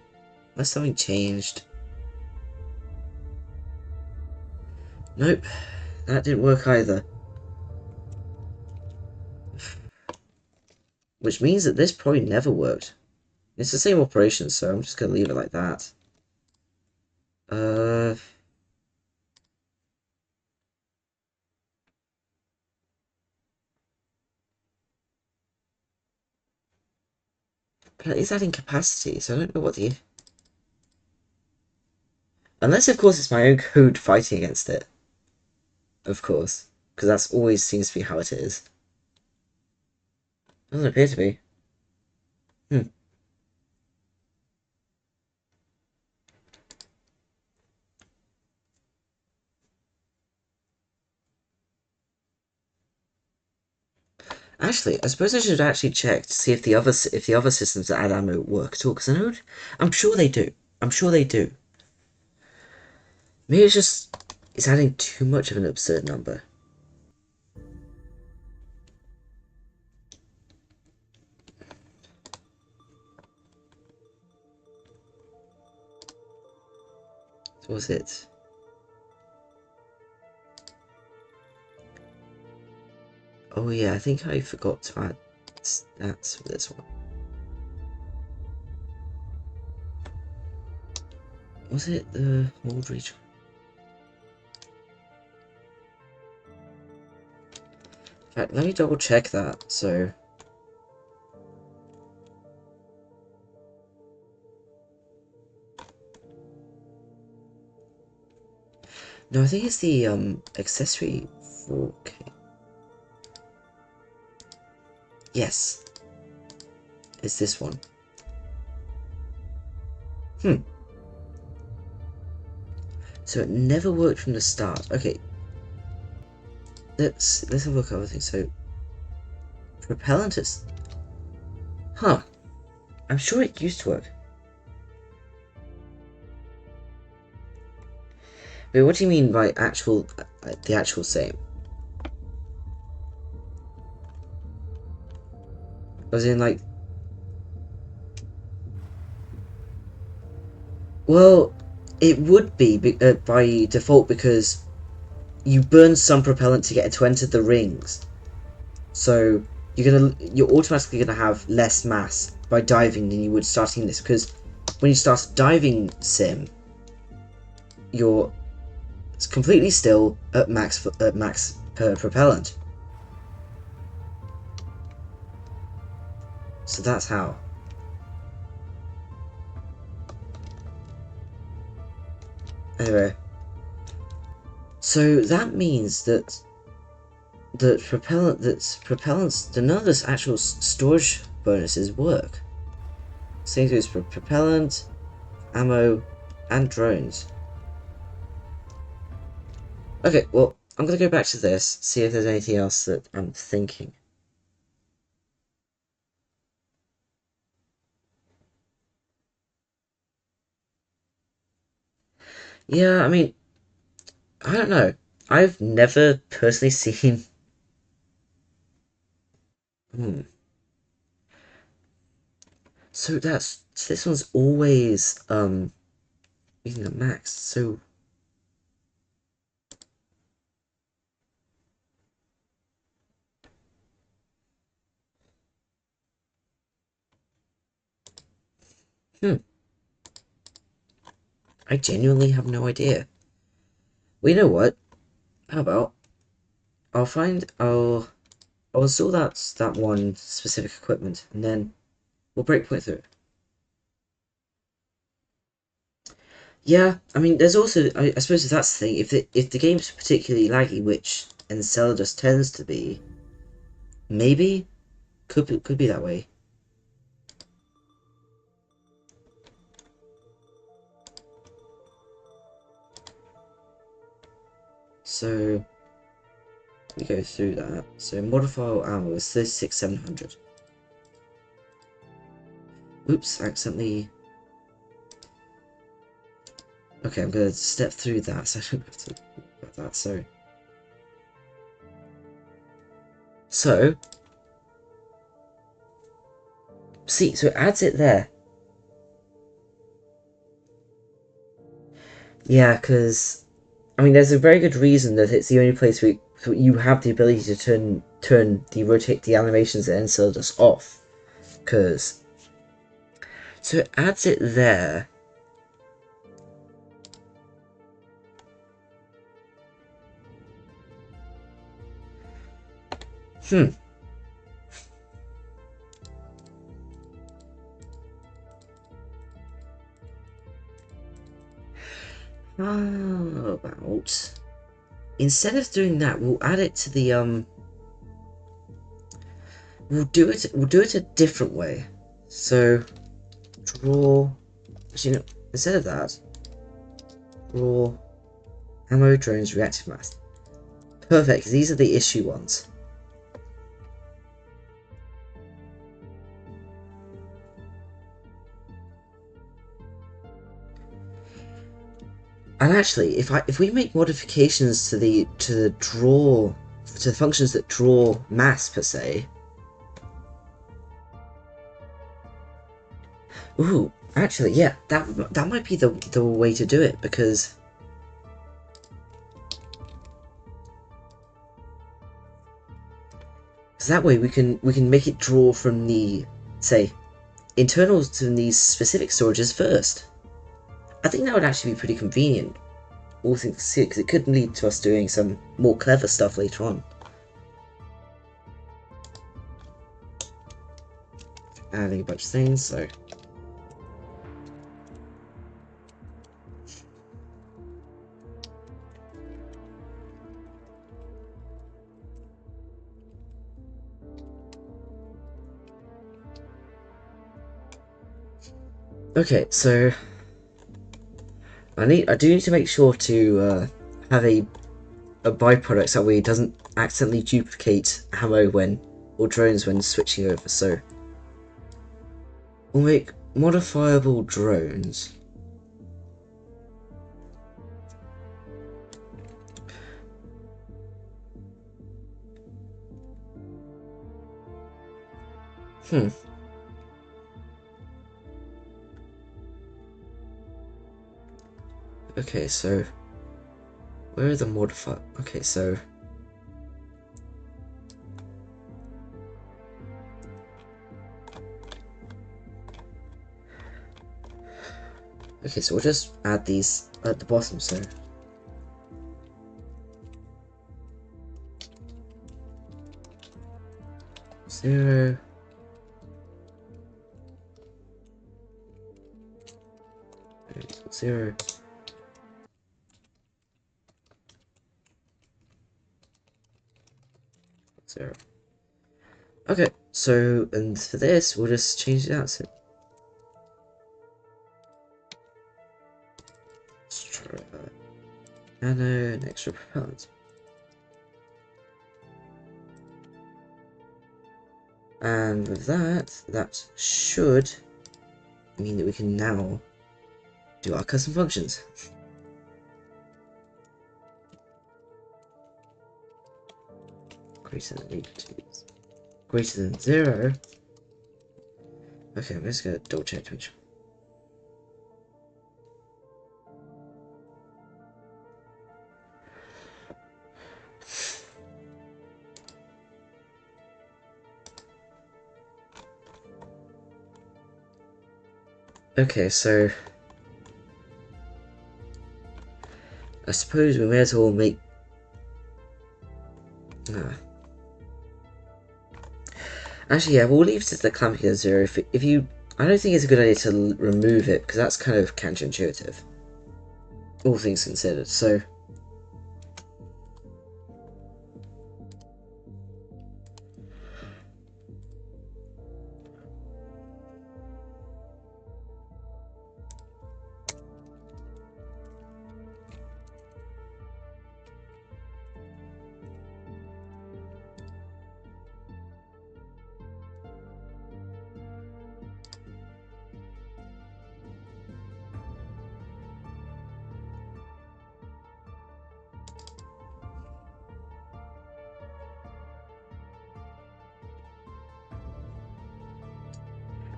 Unless something changed. Nope, that didn't work either. Which means that this probably never worked. It's the same operation, so I'm just gonna leave it like that. Uh... But it is adding capacity, so I don't know what the... Unless, of course, it's my own code fighting against it. Of course. Because that's always seems to be how it is. Doesn't appear to be. Hmm. Actually, I suppose I should actually check to see if the other systems that add ammo work at all. Because I'm sure they do. I'm sure they do. Maybe it's adding too much of an absurd number. So was it? Oh yeah, I think I forgot to add stats for this one. Was it the mold reach? In fact, let me double check that. So. No, I think it's the accessory 4K. Yes. It's this one. So it never worked from the start. Okay. Let's have a look at other things. So propellant is I'm sure it used to work. Wait, what do you mean by actual the actual same? As in like well, it would be by default because you burn some propellant to get it to enter the rings. So you're automatically gonna have less mass by diving than you would starting this, because when you start a diving sim, you're completely still at max propellant. So that's how. Anyway, so that means that propellants, none of this actual storage bonuses work. Same goes for propellant, ammo, and drones. Okay, well, I'm gonna go back to this, see if there's anything else that I'm thinking. Yeah, I mean, I don't know. I've never personally seen. Hmm. So this one's always using the max. So hmm. I genuinely have no idea. Well, you know what? How about I'll install that one specific equipment, and then we'll breakpoint through it. Yeah, I mean, there's also I suppose that's the thing. If the game's particularly laggy, which Enceladus tends to be, maybe could be that way. So we go through that. So modifiable ammo is 36,700. Oops, accidentally. Okay, I'm gonna step through that, so I don't have to worry about that. So see, so it adds it there. Yeah, because I mean, there's a very good reason that it's the only place where you have the ability to rotate the animations at Enceladus off. Because so it adds it there. How about instead of doing that, we'll add it to the we'll do it a different way. So draw. Actually, no. Instead of that, draw ammo, drones, reactive mass. Perfect. These are the issue ones. And actually, if we make modifications to the functions that draw mass per se. Ooh, actually, yeah, that might be the way to do it, because that way we can make it draw from the, say, internals to these specific storages first. I think that would actually be pretty convenient, all things considered, because it could lead to us doing some more clever stuff later on. Adding a bunch of things, so. Okay, so I do need to make sure to have a byproduct so that way it doesn't accidentally duplicate ammo or drones when switching over. So we'll make modifiable drones. Okay, so where are the modifier? Okay, so we'll just add these at the bottom. So 0, 0, 0. Okay, so and for this we'll just change it out. So nano and extra propellant. And with that should mean that we can now do our custom functions. Greater than greater than 0. Okay, I'm just gonna double check to make sure. Okay, so I suppose we may as well make. Actually, yeah, we'll leave it at the clamping at 0. If you, I don't think it's a good idea to remove it because that's kind of counterintuitive, all things considered. So.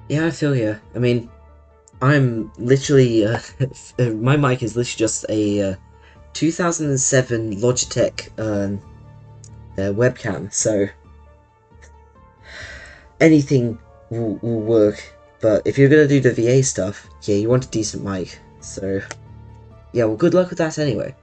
Yeah, I feel you. I mean, I'm literally my mic is literally just a 2007 Logitech webcam, so anything will work. But if you're gonna do the VA stuff, yeah, you want a decent mic. So yeah, well, good luck with that anyway.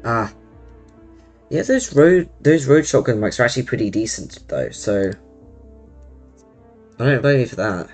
Ah, yeah, those road shotgun mics are actually pretty decent though. So I don't blame you for that.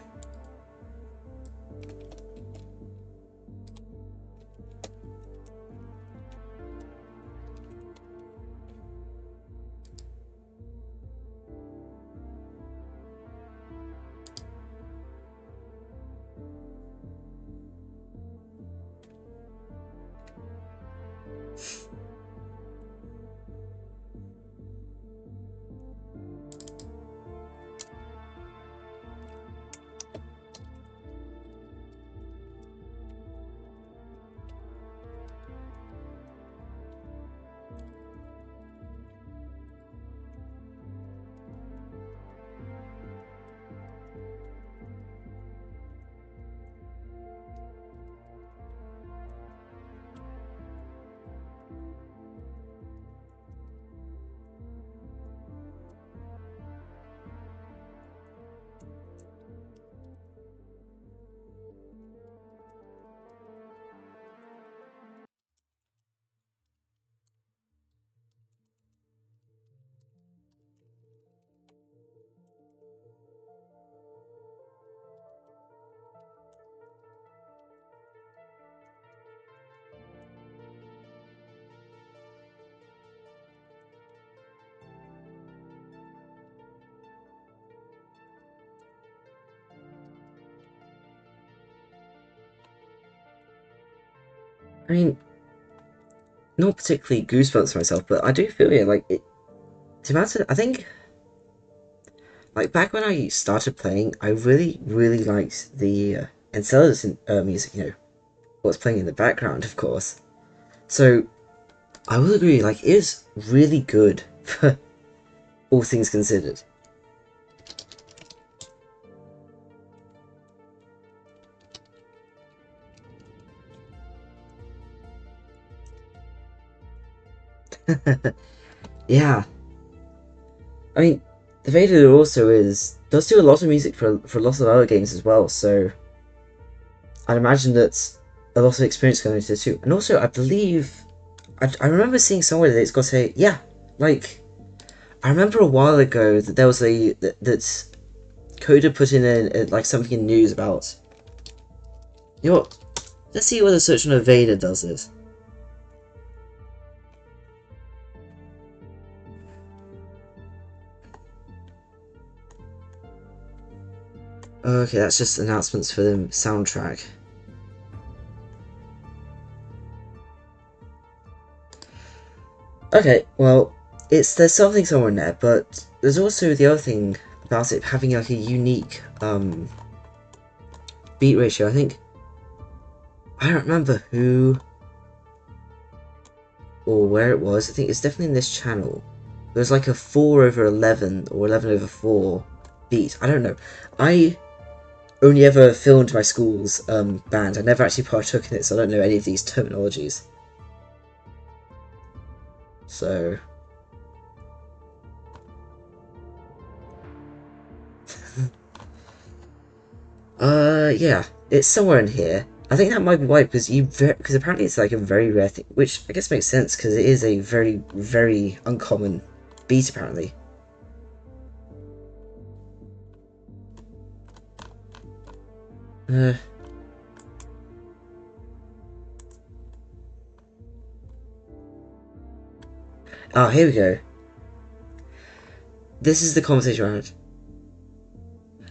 I mean, not particularly goosebumps myself, but I do feel it. Like it. To matter, I think like back when I started playing, I really liked the Enceladus music. You know, what's playing in the background, of course. So I will agree. Like, it is really good for all things considered. Yeah, I mean, the Vader also does do a lot of music for lots of other games as well. So I'd imagine that's a lot of experience going into it too. And also, I believe I remember seeing somewhere that it's got a yeah, like I remember a while ago that there was that Coda put in like something in news about. You know what? Let's see whether Search on a Vader does this. Okay, that's just announcements for the soundtrack. Okay, well, there's something somewhere in there, but there's also the other thing about it having like a unique beat ratio. I think I don't remember who or where it was. I think it's definitely in this channel. There's like a 4/11 or 11/4 beat. I don't know. I only ever filmed my school's band. I never actually partook in it, so I don't know any of these terminologies. So yeah, it's somewhere in here. I think that might be why, because apparently it's like a very rare thing, which I guess makes sense because it is a very uncommon beat apparently. Uh, oh, here we go. This is the conversation I had.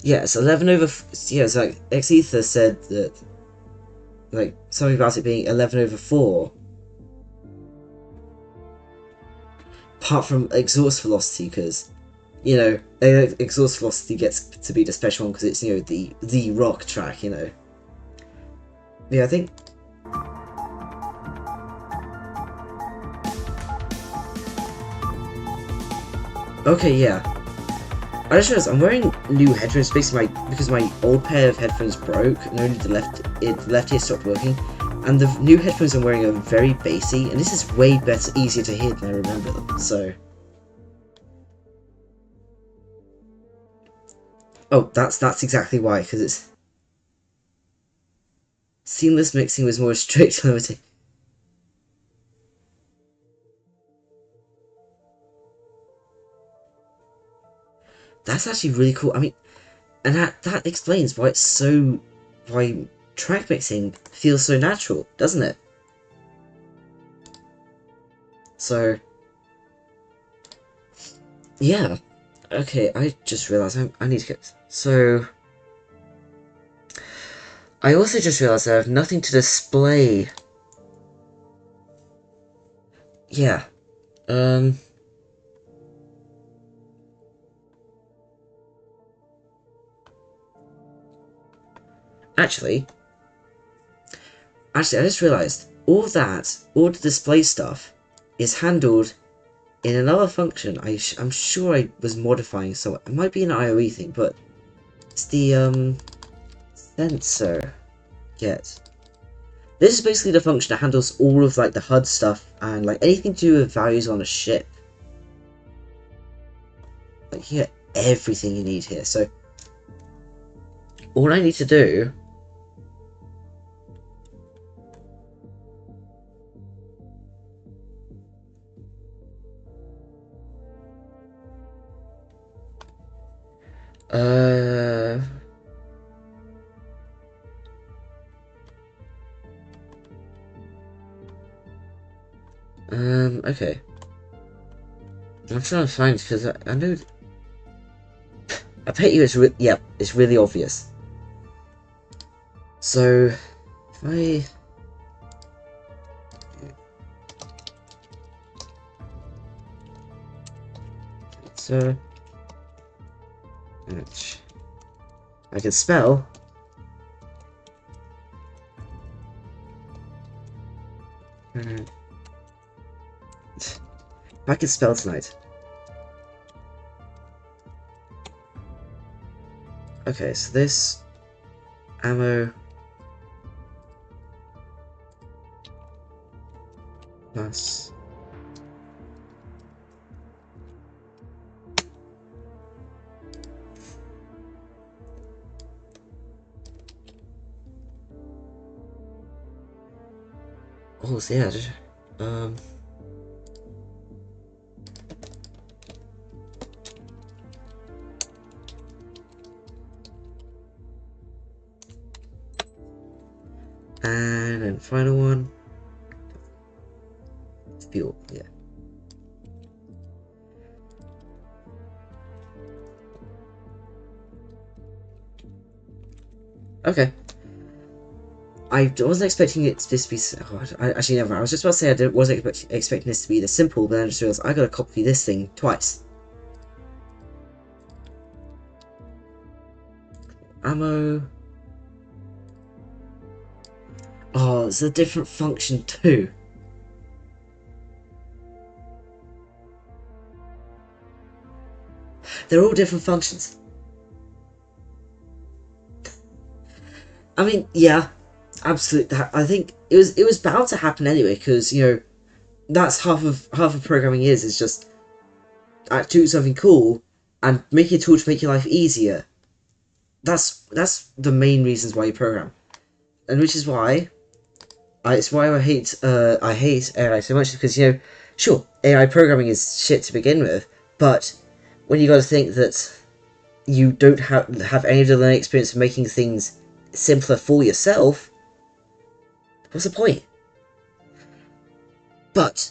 Yeah, it's 11 over. Yeah, it's like Xether said that, like something about it being 11/4. Apart from exhaust velocity, because you know exhaust velocity gets to be the special one because it's the rock track. Yeah, I think. Okay, yeah. I just realized I'm wearing new headphones because my old pair of headphones broke and only the left ear stopped working, and the new headphones I'm wearing are very bassy, and this is way better, easier to hear than I remember them. So, oh, that's exactly why, because it's seamless mixing was more strict limiting. That's actually really cool. I mean, and that explains why track mixing feels so natural, doesn't it? So yeah, okay. I just realized I need to get. So I also just realized I have nothing to display. Yeah. Um. Actually, I just realized all the display stuff, is handled in another function. I'm sure I was modifying, so it might be an IOE thing, but it's the sensor get. This is basically the function that handles all of like the HUD stuff and like anything to do with values on a ship. Like you get everything you need here. So all I need to do uh okay. I'm trying to find because I know I bet you yeah, it's really obvious. So if I So, which I can spell. I can spell tonight. Okay, so this ammo plus oh so yeah, and then final one, fuel. Yeah. Okay. I wasn't expecting it to be. Oh, actually, never. I was just about to say wasn't expecting this to be this simple, but then I just realized I gotta copy this thing twice. Ammo. Oh, it's a different function too. They're all different functions. I mean, yeah, absolutely. I think it was bound to happen anyway, because that's half of programming is just do something cool and make a tool to make your life easier. That's the main reasons why you program, and which is why it's why I hate AI so much, because sure, AI programming is shit to begin with, but when you got to think that you don't have any of the learning experience of making things simpler for yourself, what's the point? But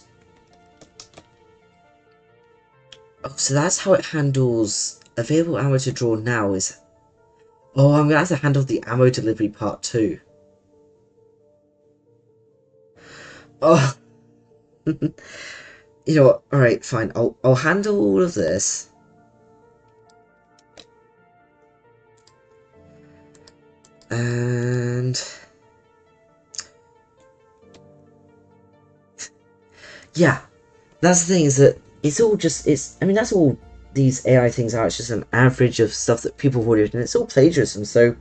oh, so that's how it handles available ammo to draw now. Is oh, I'm gonna have to handle the ammo delivery part too. Oh, you know what? All right, fine. I'll handle all of this. And yeah, that's the thing, is that it's all just I mean, that's all these AI things are. It's just an average of stuff that people have already written. It's all plagiarism. So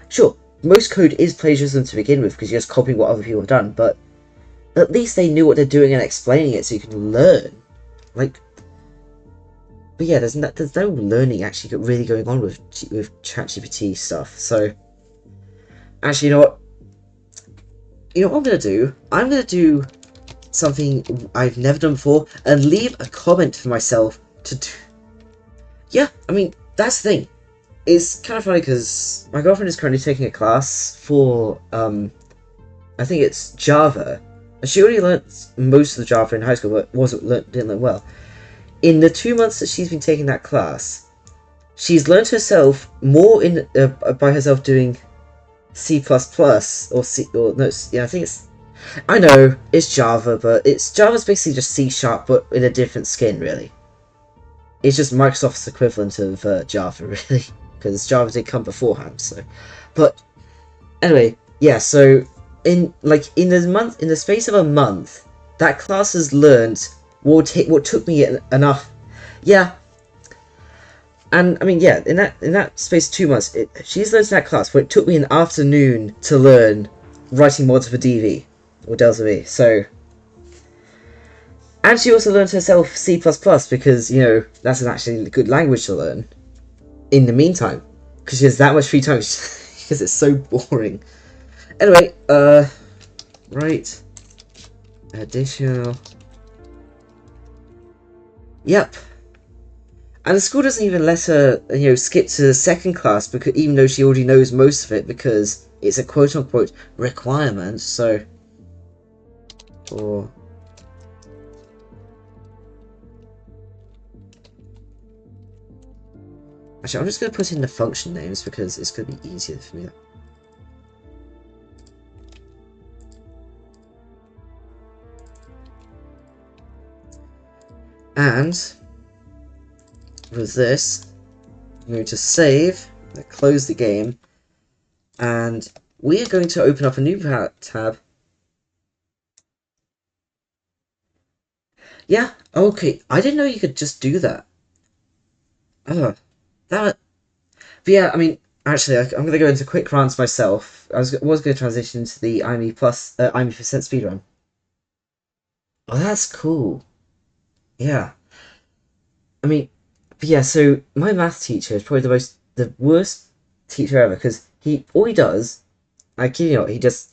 sure, most code is plagiarism to begin with, because you're just copying what other people have done. But at least they knew what they're doing and explaining it, so you can learn. Like, but yeah, there's no learning actually really going on with ChatGPT stuff. So actually, you know what I'm gonna do? I'm gonna do something I've never done before and leave a comment for myself to do. Yeah, I mean, that's the thing. It's kind of funny because my girlfriend is currently taking a class for I think it's Java. She already learnt most of the Java in high school, but didn't learn well. In the 2 months that she's been taking that class, she's learned herself more by herself doing C++ or C or no, yeah, I think it's. I know it's Java, but Java's basically just C sharp, but in a different skin, really. It's just Microsoft's equivalent of Java, really, because Java did come beforehand. So, but anyway, yeah. So in the space of a month, that class has learned what took me enough. Yeah, and I mean, yeah, in that space of 2 months, she's learned in that class what it took me an afternoon to learn writing mods for DV or Delta V. So, and she also learned herself C++ because that's an actually good language to learn. In the meantime, because she has that much free time, because it's so boring. Anyway, right, additional. Yep. And the school doesn't even let her, skip to the second class, because even though she already knows most of it, because it's a quote-unquote requirement. So, or actually, I'm just going to put in the function names because it's going to be easier for me. And with this, I'm going to save, close the game, and we are going to open up a new tab. Yeah, okay. I didn't know you could just do that. Oh, that. But yeah, I mean, actually, I'm going to go into quick rants myself. Was going to transition to the IME plus IME percent speedrun. Oh, that's cool. Yeah. I mean, but yeah. So my math teacher is probably the worst teacher ever because all he does, I kid you not, he just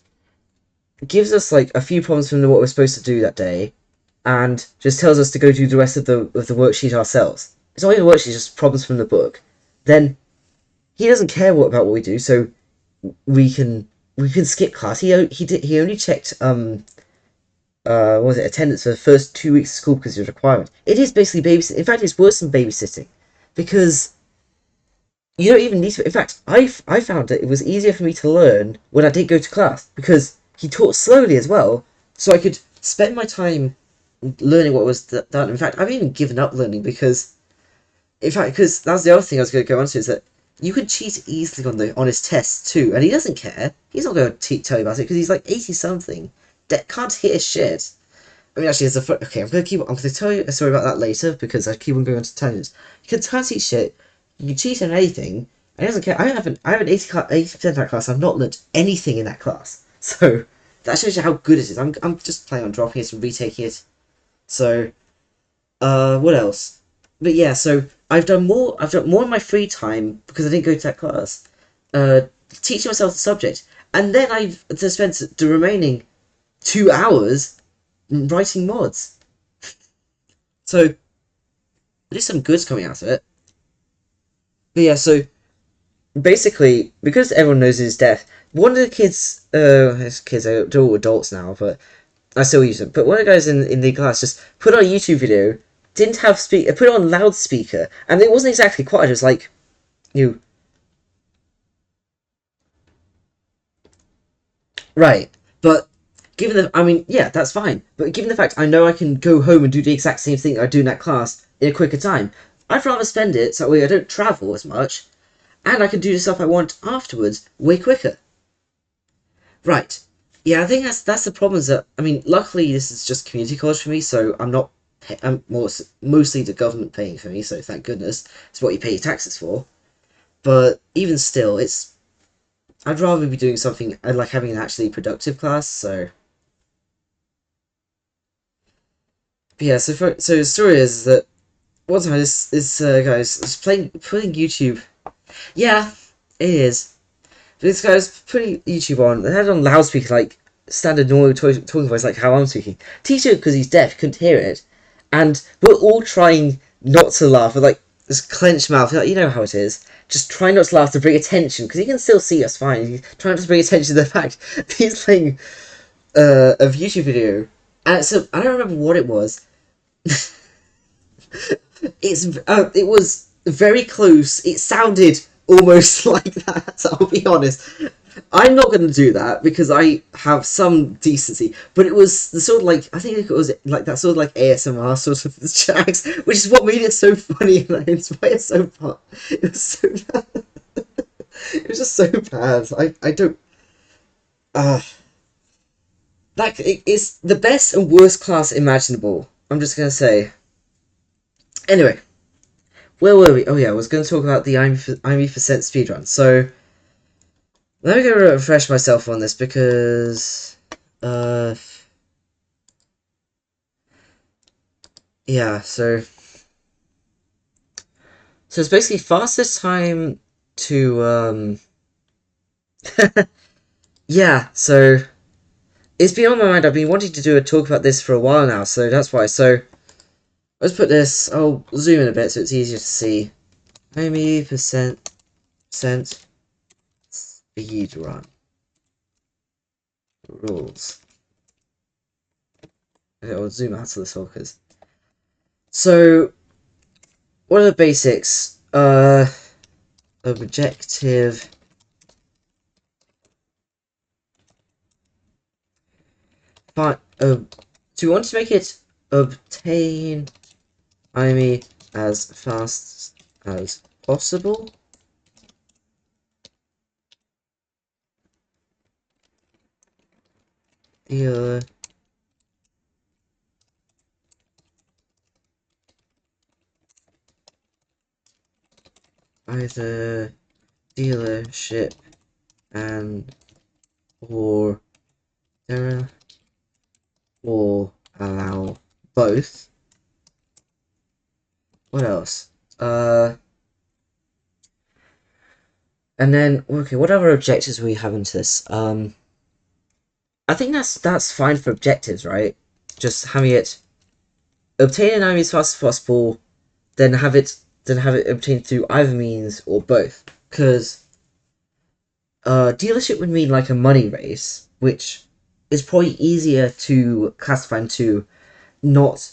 gives us like a few problems from what we're supposed to do that day, and just tells us to go do the rest of the worksheet ourselves. It's not even a worksheet; it's just problems from the book. Then he doesn't care about what we do, so we can skip class. He only checked what was it, attendance for the first 2 weeks of school because it was a requirement. It is basically babysitting. In fact, it's worse than babysitting because you don't even need to. In fact, I found that it was easier for me to learn when I did go to class because he taught slowly as well, so I could spend my time learning what was done. In fact, I've even given up learning because, in fact, because that's the other thing I was going to go on to is that you can cheat easily on his tests too, and he doesn't care. He's not going to tell you about it because he's like 80 something. That can't hear shit. I mean, actually, okay. I'm going to tell you a story about that later because I keep on going on to tangents. You can't teach shit. You can cheat on anything. And he doesn't care. I have an 80% of that class. I've not learned anything in that class. So that shows you how good it is. I'm just planning on dropping it and retaking it. So what else? But yeah, so I've done more in my free time because I didn't go to that class. Teaching myself the subject, and then I've spent the remaining 2 hours writing mods. So there's some goods coming out of it. But yeah, so basically, because everyone knows his death, one of the kids, his kids are all adults now, but I still use them. But one of the guys in the class just put on a YouTube video, didn't have put it on loudspeaker, and it wasn't exactly quiet. It was like, you right, but given the, I mean, yeah, that's fine. But given the fact I know I can go home and do the exact same thing I do in that class in a quicker time, I'd rather spend it so that way I don't travel as much, and I can do the stuff I want afterwards way quicker. Right. Yeah, I think that's the problem. Is that I mean, luckily this is just community college for me, so I'm not. I'm mostly the government paying for me, so thank goodness it's what you pay your taxes for. But even still, I'd rather be doing something. I like having an actually productive class. So but yeah. So the story is that one time this guys was playing YouTube. Yeah, it is. This guy was putting YouTube on. They had it on loudspeaker, like standard normal talking voice, like how I'm speaking. Teacher, because he's deaf, couldn't hear it, and we're all trying not to laugh with like this clenched mouth. Like, you know how it is. Just try not to laugh to bring attention, because he can still see us fine. He's trying to bring attention to the fact that he's playing a YouTube video, and so I don't remember what it was. It was very close. It sounded almost like that. I'll be honest. I'm not going to do that because I have some decency. But it was the sort of like I think it was like that sort of like ASMR sort of tracks, which is what made it so funny and inspired so fun. It was so bad. It was just so bad. I don't. Uh, like it's the best and worst class imaginable. I'm just gonna say. Anyway, where were we? Oh yeah, I was going to talk about the IME percent speedrun. So let me go refresh myself on this because, uh, yeah. So it's basically fastest time to yeah. So it's been on my mind. I've been wanting to do a talk about this for a while now, so that's why. So let's put this. I'll zoom in a bit so it's easier to see. IME percent speedrun rules. Okay, I'll zoom out to the talkers. So, what are the basics? Objective. Fine. Do you want to make it obtain IME as fast as possible. Dealer either dealership and or there or allow both. What else? And then okay, what other objectives we have into this? I think that's fine for objectives, right? Just having it obtain an item as fast as possible, then have it obtained through either means or both. Because dealership would mean like a money race, which is probably easier to classify into not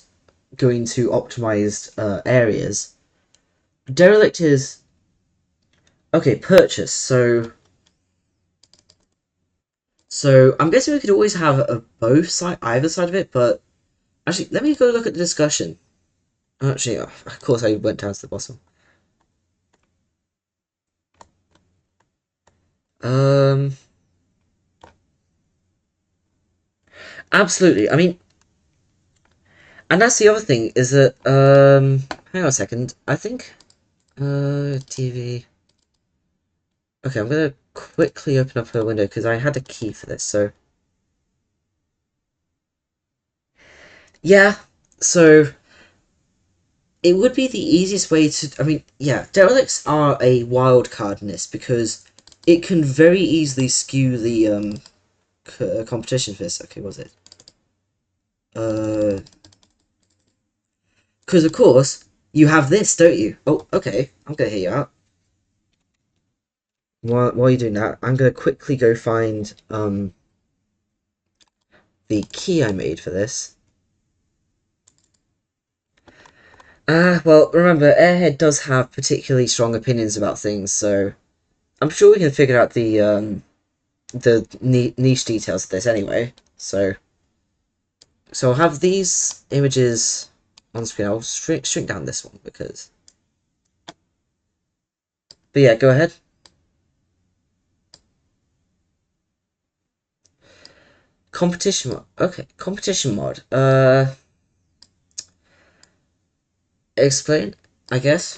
going to optimized areas. Derelict is okay. Purchase. So I'm guessing we could always have either side of it. But actually, let me go look at the discussion. Actually, of course, I went down to the bottom. Um, absolutely. I mean, and that's the other thing is that hang on a second. I think TV. Okay, I'm gonna quickly open up a window because I had a key for this. So yeah, so it would be the easiest way to. I mean, yeah, derelicts are a wild card in this because it can very easily skew the competition for this. Okay, what was it? Because of course you have this, don't you? Oh, okay. I'm gonna hear you out. While you're doing that, I'm gonna quickly go find the key I made for this. Well, remember, Airhead does have particularly strong opinions about things, so I'm sure we can figure out the niche details of this anyway. So I'll have these images on screen. I'll shrink down this one because. But yeah, go ahead. Competition mod. Okay, competition mod. Explain, I guess.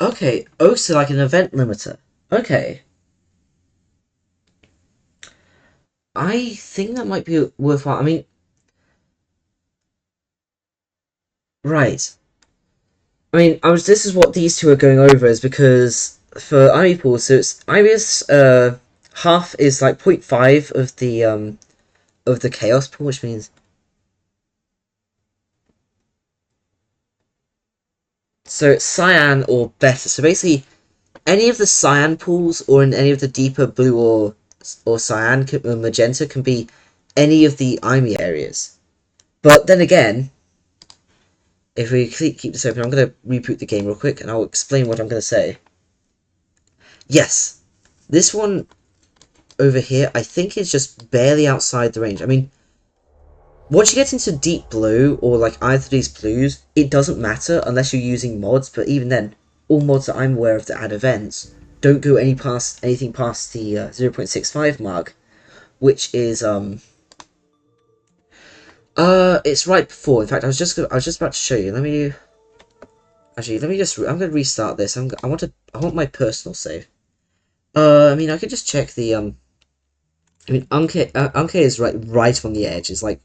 Okay. Oh, so like an event limiter. Okay. I think that might be worthwhile. I mean, right. I mean, This is what these two are going over is because for IME pools, so it's IME's half is like 0.5 of the chaos pool, which means so it's cyan or better. So basically, any of the cyan pools or in any of the deeper blue or cyan or magenta can be any of the IME areas. But then again, if we keep this open, I'm going to reboot the game real quick and I'll explain what I'm going to say. Yes, this one over here, I think is just barely outside the range. I mean, once you get into deep blue or like either of these blues, it doesn't matter unless you're using mods. But even then, all mods that I'm aware of that add events don't go anything past the 0.65 mark, which is it's right before. In fact, I was just about to show you. Let me just I'm gonna restart this. I want my personal save. I mean, I could just check the I mean, Unke is right on the edge. It's like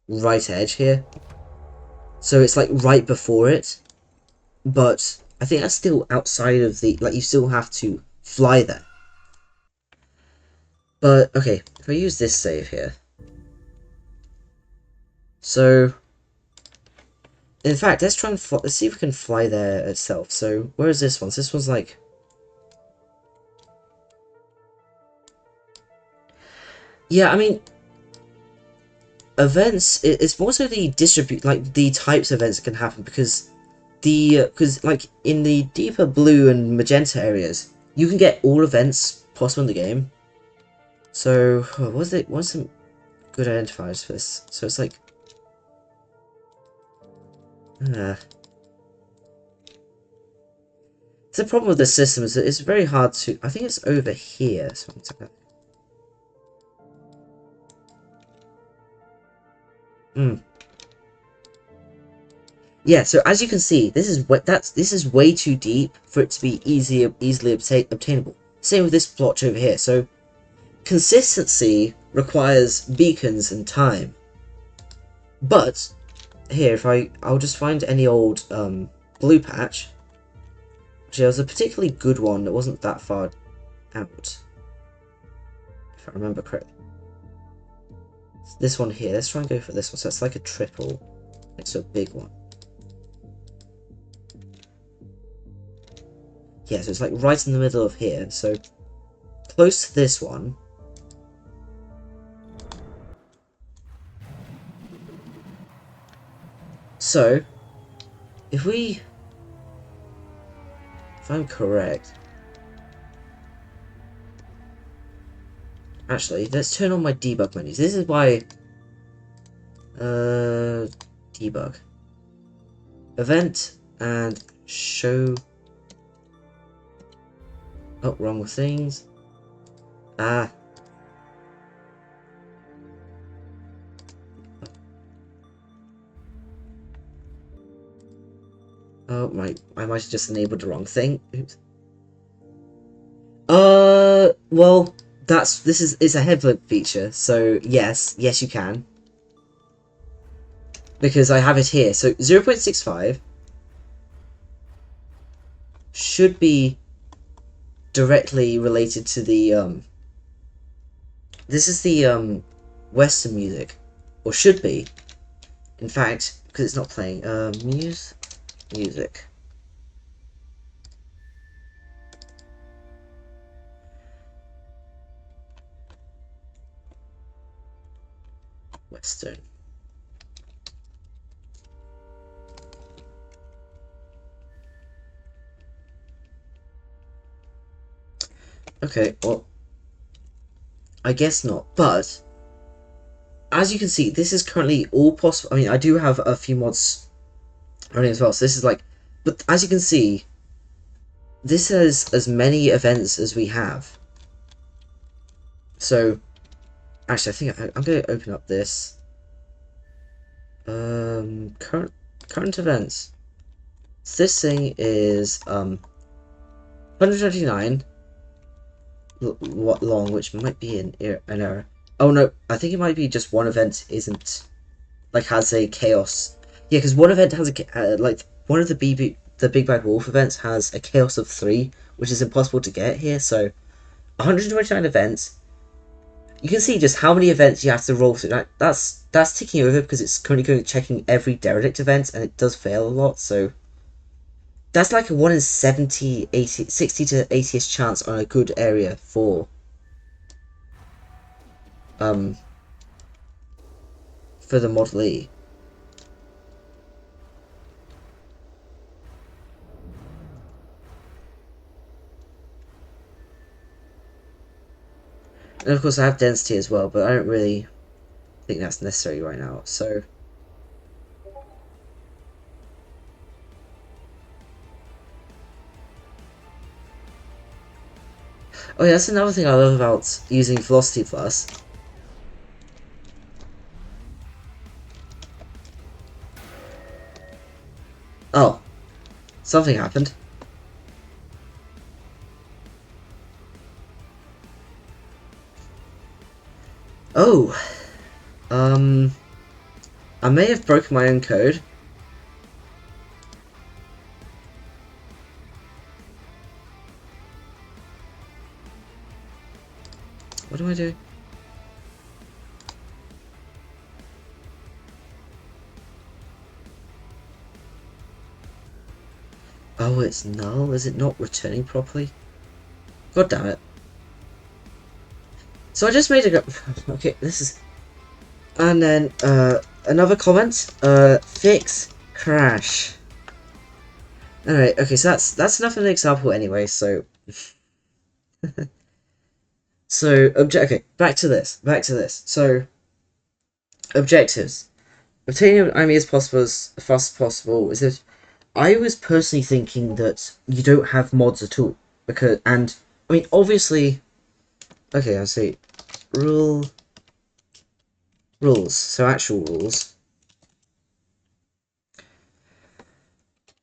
right edge here, so it's like right before it. But I think that's still outside of the like. You still have to fly there. But okay, if I use this save here, so in fact, let's see if we can fly there itself. So where is this one? So this one's like. Yeah, I mean, events. It's more so the the types of events that can happen because like in the deeper blue and magenta areas, you can get all events possible in the game. So, what's some good identifiers for this? So it's like, the problem with this system is that it's very hard to, I think it's over here, so yeah, so as you can see, this is way too deep for it to be easily obtainable. Same with this blotch over here. So consistency requires beacons and time. But here, I'll just find any old blue patch. Actually, there was a particularly good one that wasn't that far out, if I remember correctly. This one here. Let's try and go for this one. So it's like a triple next to a big one. Yeah, so it's like right in the middle of here. So close to this one. So if I'm correct, actually, let's turn on my debug menus. This is why debug event and show. Oh, wrong with things. Ah. Oh, right. I might have just enabled the wrong thing. Oops. Well, it's a headlamp feature, so yes, you can. Because I have it here. So 0.65 should be directly related to the this is the Western music, or should be. In fact, because it's not playing. Music. Western. Okay, well, I guess not, but as you can see, this is currently all possible. I mean, I do have a few mods running as well, so this is like, but as you can see, this has as many events as we have. So, actually, I think I'm going to open up this. Current events. This thing is 129 long, which might be an error. Oh no, I think it might be just one event isn't has a chaos. Yeah, because one event has a like one of the Big Bad Wolf events has a chaos of 3, which is impossible to get here. So 129 events. You can see just how many events you have to roll through. That's ticking over because it's currently checking every derelict event, and it does fail a lot. So that's like a 1 in 70, 80, 60 to 80ish chance on a good area for the Model E. And of course I have density as well, but I don't really think that's necessary right now, so... Oh yeah, that's another thing I love about using Velocity Plus. Oh. Something happened. Oh. I may have broken my own code. What do I do? Oh, it's null? Is it not returning properly? God damn it. So I just made a... Okay, this is... And then, another comment. Fix crash. Alright, okay, so that's enough of an example anyway, so... So, okay, back to this. Back to this. So, objectives. Obtaining as many as possible as fast as possible is that I was personally thinking that you don't have mods at all. Because, and, I mean, obviously, okay, I see. Rules. So, actual rules.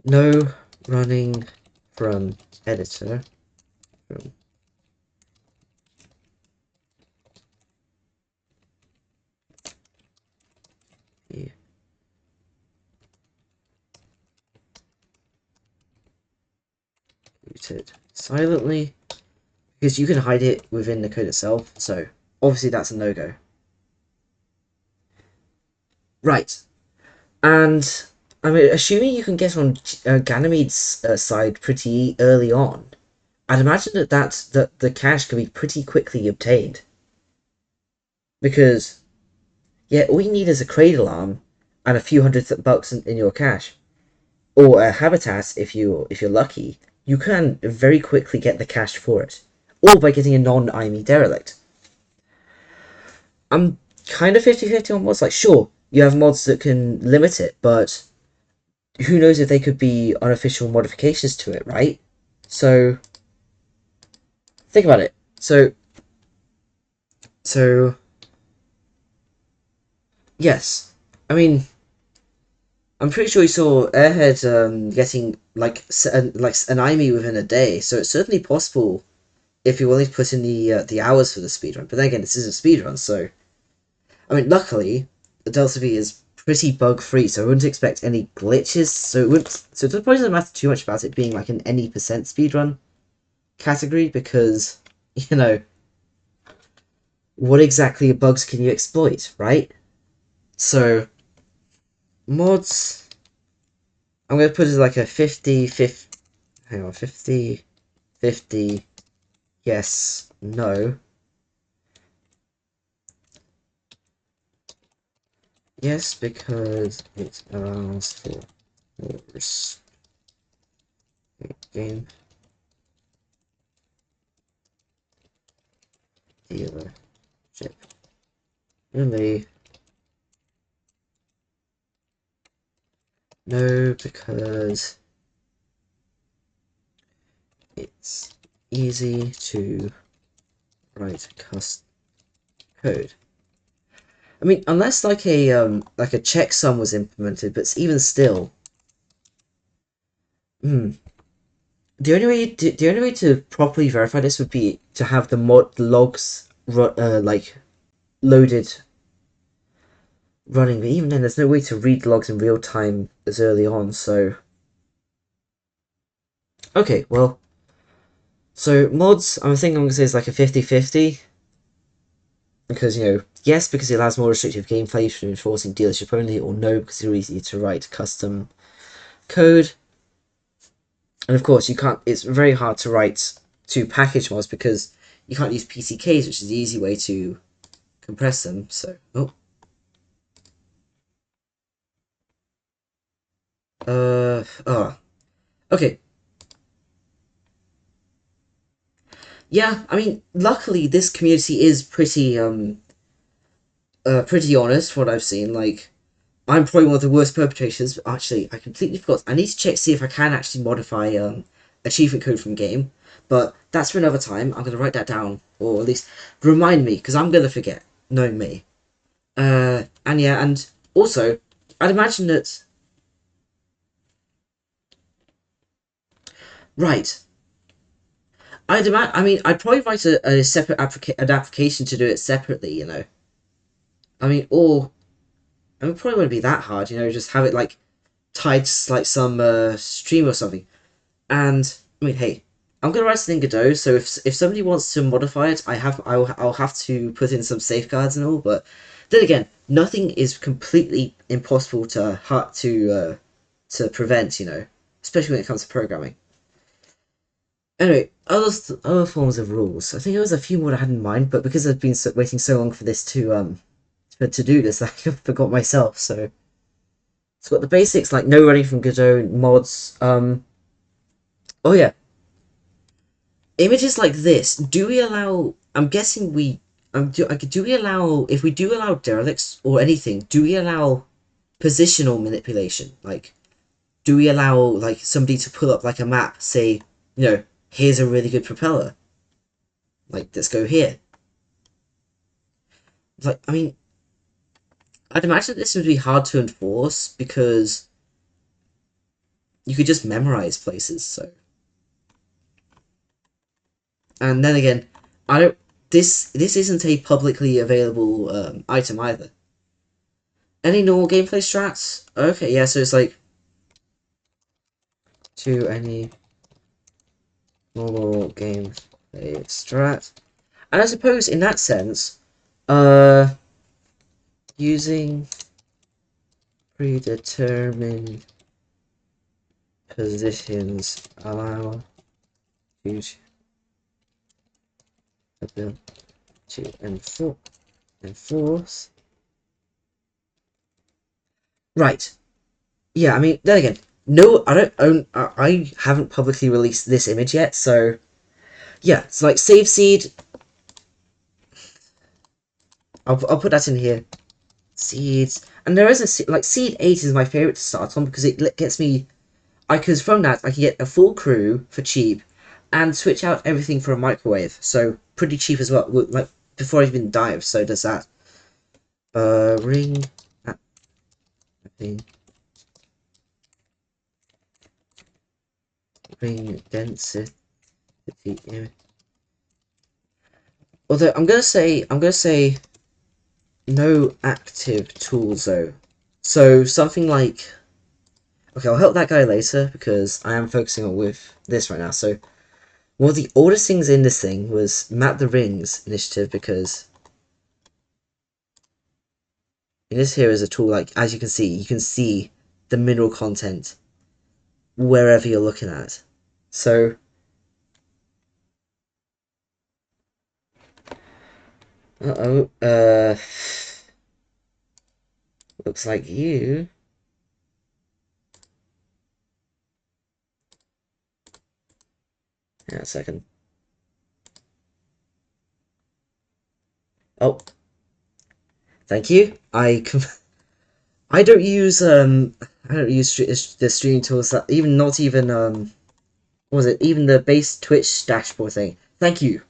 No running from editor. From the muted silently. Because you can hide it within the code itself, so obviously that's a no-go. Right, and I mean, assuming you can get on Ganymede's side pretty early on, I'd imagine that the cash can be pretty quickly obtained. Because, yeah, all you need is a cradle arm and a few $100 in your cash. Or a habitat if you're lucky. You can very quickly get the cash for it. Or by getting a non-IME derelict. I'm kind of 50-50 on mods. Like, sure, you have mods that can limit it, but who knows if they could be unofficial modifications to it, right? So, think about it. So, yes. I mean, I'm pretty sure you saw Airhead getting, like an IME within a day, so it's certainly possible if you're willing to put in the hours for the speedrun. But then again, this is a speedrun, so I mean, luckily, the Delta V is pretty bug-free, so I wouldn't expect any glitches, so it probably doesn't matter too much about it being like an any percent speedrun category, because, you know, what exactly bugs can you exploit, right? So, mods, I'm going to put it like a 50-50, hang on, 50-50, yes, no. Yes, because it allows for more game dealership. Really? No, because it's easy to write custom code. I mean, unless like a checksum was implemented, but even still, hmm. The only way to properly verify this would be to have the mod logs like loaded running. But even then, there's no way to read logs in real time as early on. So okay, well, so mods, I think I'm gonna say is like a 50-50. Because, you know, yes, because it allows more restrictive gameplay for enforcing dealership only, or no, because it's easier to write custom code. And of course, you can't. It's very hard to write to package mods because you can't use PCKs, which is the easy way to compress them. So, okay. Yeah, I mean, luckily this community is pretty honest. What I've seen, like, I'm probably one of the worst perpetrators. Actually, I completely forgot. I need to check see if I can actually modify achievement code from game, but that's for another time. I'm gonna write that down, or at least remind me, because I'm gonna forget. Knowing me. And yeah, and also, I'd imagine that right. I mean, I'd probably write a separate an application to do it separately. You know. I mean, or I mean, it probably wouldn't be that hard. You know, just have it like tied to like some stream or something. And I mean, hey, I'm gonna write it in Godot, so if somebody wants to modify it, I'll have to put in some safeguards and all. But then again, nothing is completely impossible to prevent. You know, especially when it comes to programming. Anyway, other forms of rules. I think there was a few more I had in mind, but because I've been waiting so long for this to do this, I forgot myself. So it's got the basics like no running from Godot mods. Oh yeah, images like this, do we allow? I'm guessing we. Do we allow, if we do allow derelicts or anything? Do we allow positional manipulation? Like, do we allow like somebody to pull up like a map, say, here's a really good propeller, like let's go here. Like, I mean, I'd imagine this would be hard to enforce because you could just memorize places. So, and then again, I don't. This isn't a publicly available item either. Any normal gameplay strats? Okay, yeah. So it's like to any normal gameplay strat, and I suppose in that sense, using predetermined positions allow you to enforce. Right. Yeah, I mean, then again, no, I don't own. I haven't publicly released this image yet, so yeah, it's like save seed. I'll put that in here. Seeds, and there is a like seed 8 is my favorite to start on because it gets me. Because from that I can get a full crew for cheap, and switch out everything for a microwave, so pretty cheap as well. Like before I even dive, so does that. Ring. I think ring density. Although I'm gonna say no active tools though. So something like, okay, I'll help that guy later because I am focusing on with this right now. So one of the oldest things in this thing was Map the Rings initiative, because in this here is a tool, like as you can see the mineral content wherever you're looking at. So looks like you. Yeah, a second. Oh, thank you. I don't use the streaming tools that even not even what was it, even the base Twitch dashboard thing. Thank you.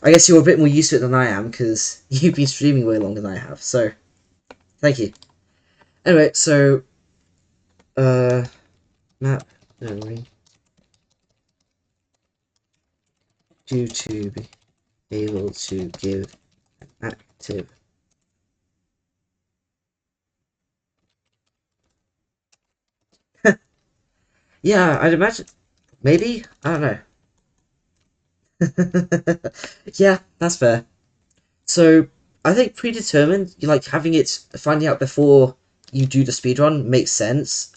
I guess you're a bit more used to it than I am because you've been streaming way longer than I have. So thank you. Anyway, so map memory due to be able to give active. Yeah, I'd imagine. Maybe? I don't know. Yeah, that's fair. So, I think predetermined, like having it, finding out before you do the speedrun makes sense,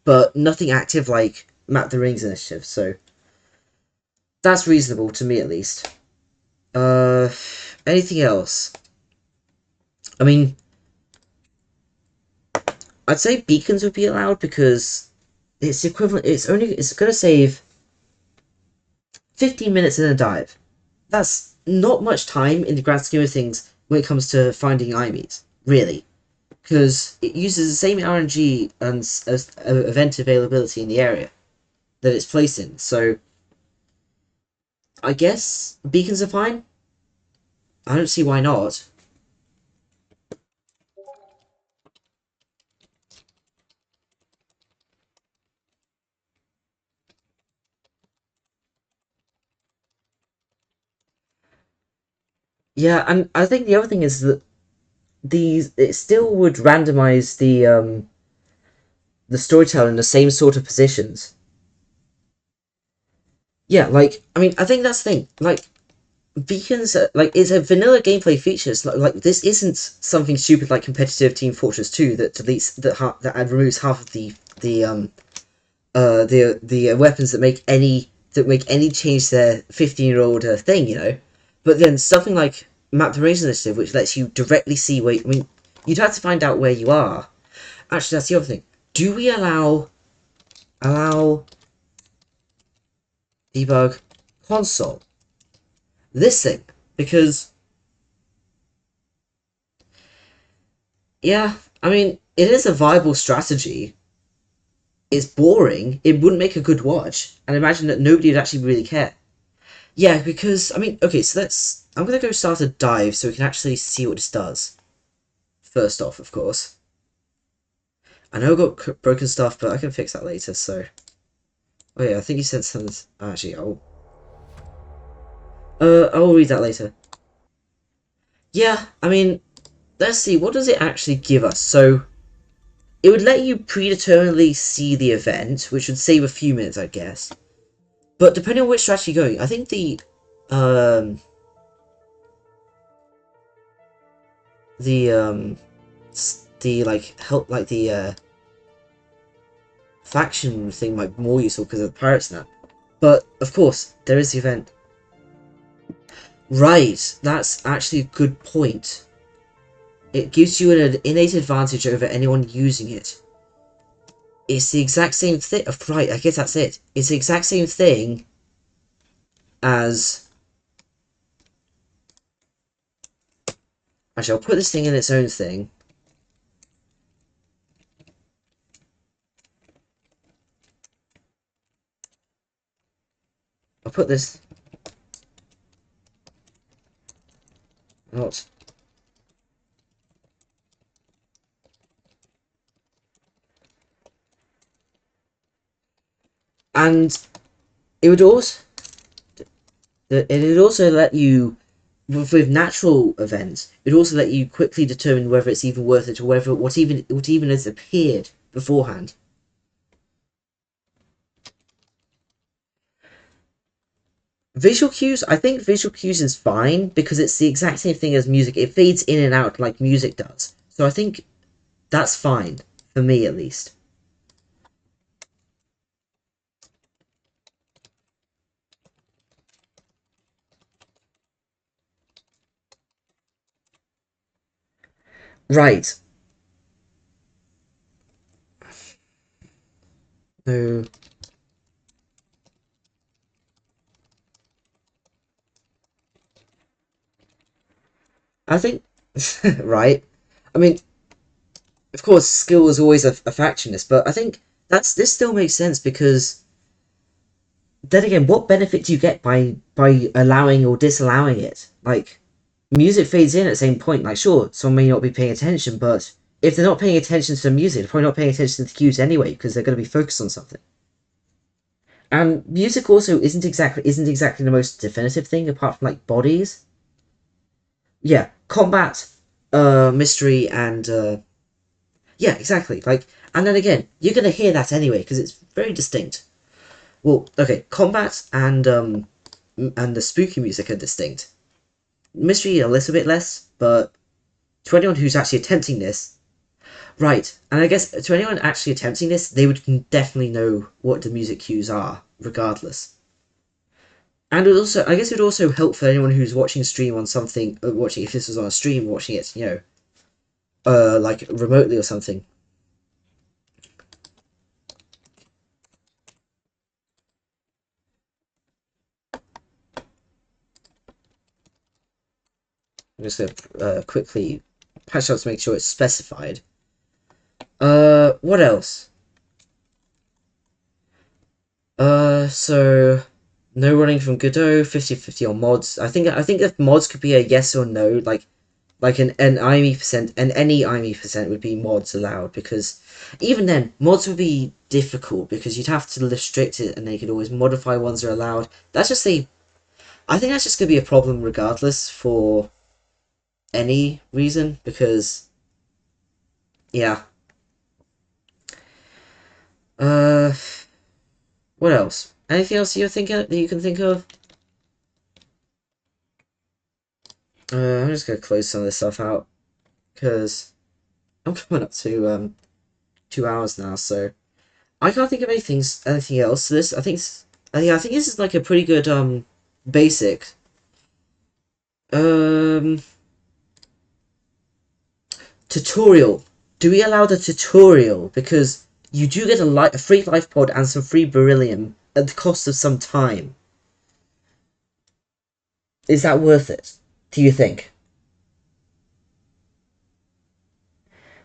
but nothing active like Map the Rings initiative, so that's reasonable to me at least. Uh, Anything else? I mean, I'd say beacons would be allowed because it's equivalent, it's gonna save 15 minutes in a dive. That's not much time in the grand scheme of things when it comes to finding IMEs, really. Because it uses the same RNG and as event availability in the area that it's placed in. So I guess beacons are fine. I don't see why not. Yeah, and I think the other thing is that these it still would randomize the storyteller in the same sort of positions. Yeah, like I mean, I think that's the thing. Like beacons, like it's a vanilla gameplay feature. It's like this isn't something stupid like competitive Team Fortress 2 that deletes that removes half of the weapons that make any change to their 15-year-old thing, But then something like Map the Range Initiative, which lets you directly see where. I mean, you'd have to find out where you are. Actually, that's the other thing. Do we allow debug console? this thing. Because, yeah, I mean, it is a viable strategy. It's boring. It wouldn't make a good watch. And imagine that nobody would actually really care. Yeah, because, I mean, okay, so let's. I'm gonna go start a dive so we can actually see what this does. First off, of course. I know I've got broken stuff, but I can fix that later, so. Oh yeah, I think you sent some. Actually, I'll read that later. Yeah, I mean, let's see, what does it actually give us? So, it would let you predeterminedly see the event, which would save a few minutes, I guess. But depending on which strategy you're going, I think um, the, um, like, help, like, faction thing might be more useful because of the pirates now. But, of course, there is the event. Right, that's actually a good point. It gives you an innate advantage over anyone using it. It's the exact same thing. Right, I guess that's it. It's the exact same thing as. Actually, I'll put this thing in its own thing. I'll put this. Not. And it would also. It would also let you. With natural events, it would also let you quickly determine whether it's even worth it or whether what even has appeared beforehand. Visual cues, I think visual cues is fine because it's the exact same thing as music. It fades in and out like music does. So I think that's fine, for me at least. Right. No. I think. Right. I mean, of course, skill is always a factor in this, but I think this still makes sense because then again, what benefit do you get by allowing or disallowing it? Like, music fades in at the same point. Like, sure, someone may not be paying attention, but if they're not paying attention to the music, they're probably not paying attention to the cues anyway because they're going to be focused on something. And music also isn't exactly the most definitive thing apart from like bodies. Yeah, combat, mystery, and yeah, exactly. Like, and then again, you're gonna hear that anyway because it's very distinct. Well, okay, combat and the spooky music are distinct. Mystery a little bit less, but to anyone who's actually attempting this, right? And I guess to anyone actually attempting this, they would definitely know what the music cues are, regardless. And it would also, I guess, it would also help for anyone who's watching stream on something, watching if this was on a stream, watching it, like remotely or something. I'm just gonna quickly patch out to make sure it's specified. What else? So no running from Godot, 50/50 on mods. I think if mods could be a yes or no, like an IME percent, and any IME percent would be mods allowed because even then mods would be difficult because you'd have to restrict it and they could always modify ones that are allowed. I think that's just gonna be a problem regardless for any reason because yeah. Uh, what else? Anything else you're thinking that you can think of? I'm just gonna close some of this stuff out because I'm coming up to 2 hours now, so I can't think of anything else. So this I think this is like a pretty good basic. Um, tutorial. Do we allow the tutorial because you do get a free life pod and some free beryllium at the cost of some time. Is that worth it? Do you think?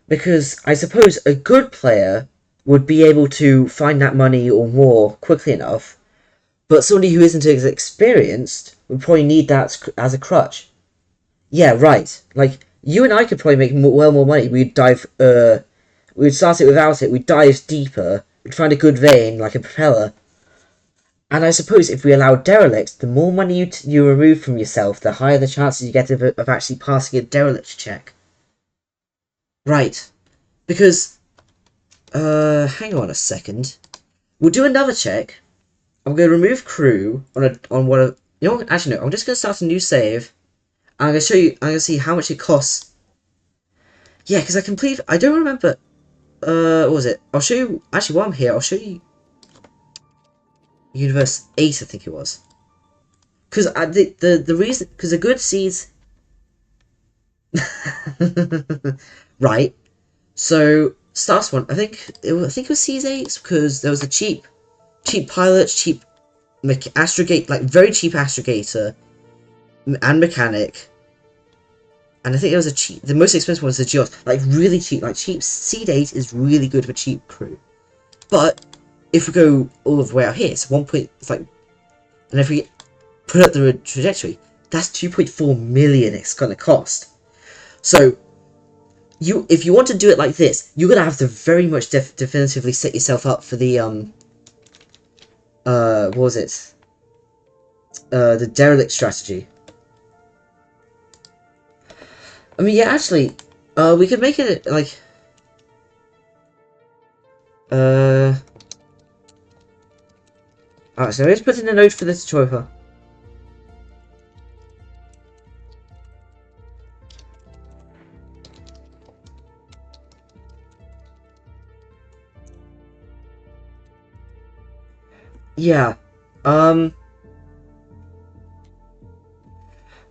Because I suppose a good player would be able to find that money or more quickly enough, but somebody who isn't as experienced would probably need that as a crutch. Yeah, right. Like, you and I could probably make well more money. We'd start it without it, we'd dive deeper, we'd find a good vein, like a propeller. And I suppose if we allow derelicts, the more money you remove from yourself, the higher the chances you get of actually passing a derelict check. Right. Because, hang on a second. We'll do another check. I'm going to remove crew on one of... You know what? Actually, no. I'm just going to start a new save. I'm going to show you... I'm going to see how much it costs. Yeah, because I don't remember... what was it? I'll show you... Actually, while I'm here, I'll show you... Universe 8, I think it was. Because the reason... Because the good seeds... right. So, Stars one, I think it was Seas 8 because there was a cheap pilot, cheap astrogator, like very cheap astrogator and mechanic. And I think it was the most expensive one was the Geos, like really cheap, like cheap. Seed 8 is really good for cheap crew. But if we go all the way out here, it's 1 point, it's like, and if we put up the trajectory, that's 2.4 million it's gonna cost. So, if you want to do it like this, you're gonna have to very much definitively set yourself up for the what was it? The derelict strategy. I mean, yeah, actually, we could make it like alright, so let's put in a note for the tutorial. Yeah. I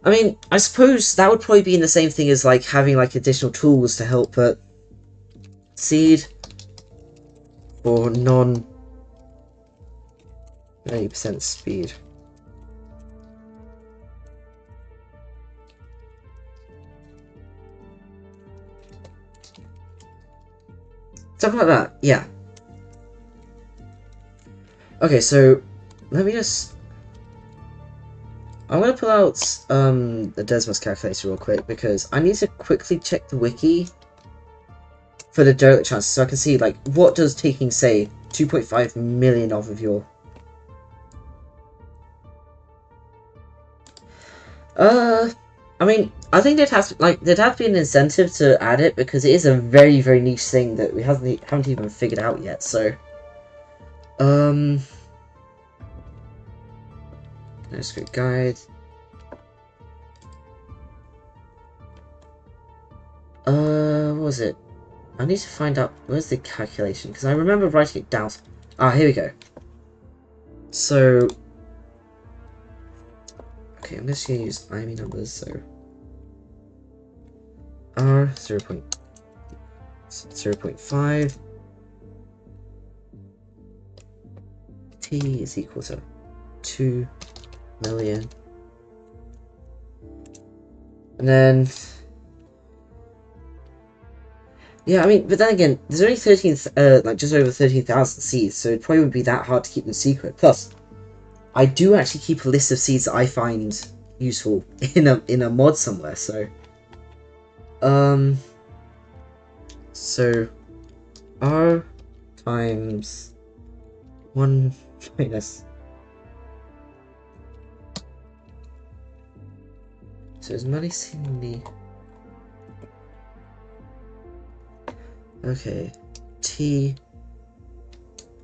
mean, I suppose that would probably be in the same thing as like having like additional tools to help, but seed or 90% speed. Something like that, yeah. Okay, so let me just... I'm going to pull out the Desmos calculator real quick because I need to quickly check the wiki for the derelict chances so I can see, like, what does taking, say, 2.5 million off of your... I mean, I think there'd have to be an incentive to add it because it is a very, very niche thing that we haven't even figured out yet, so... Let's go guide. What was it? I need to find out, where's the calculation? Because I remember writing it down. Ah, here we go. So... Okay, I'm just going to use IME numbers, so... R 0.5 T is equal to 2 million. And then... Yeah, I mean, but then again, there's only 13, like just over 13,000 seeds, so it probably wouldn't be that hard to keep them secret. Plus, I do actually keep a list of seeds that I find useful in a mod somewhere, so... So... R times 1 minus... So is money seemingly... Okay, T...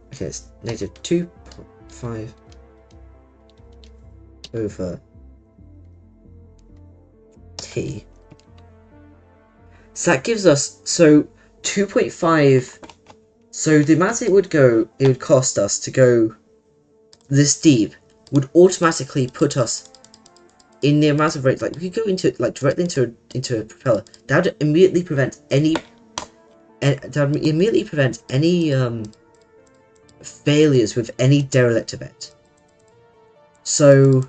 Okay, it's negative 2.5 over T. So that gives us, so 2.5, so the amount it would cost us to go this deep would automatically put us in the amount of rate, like we could go into, like directly into a propeller. That would immediately prevent any failures with any derelict event. So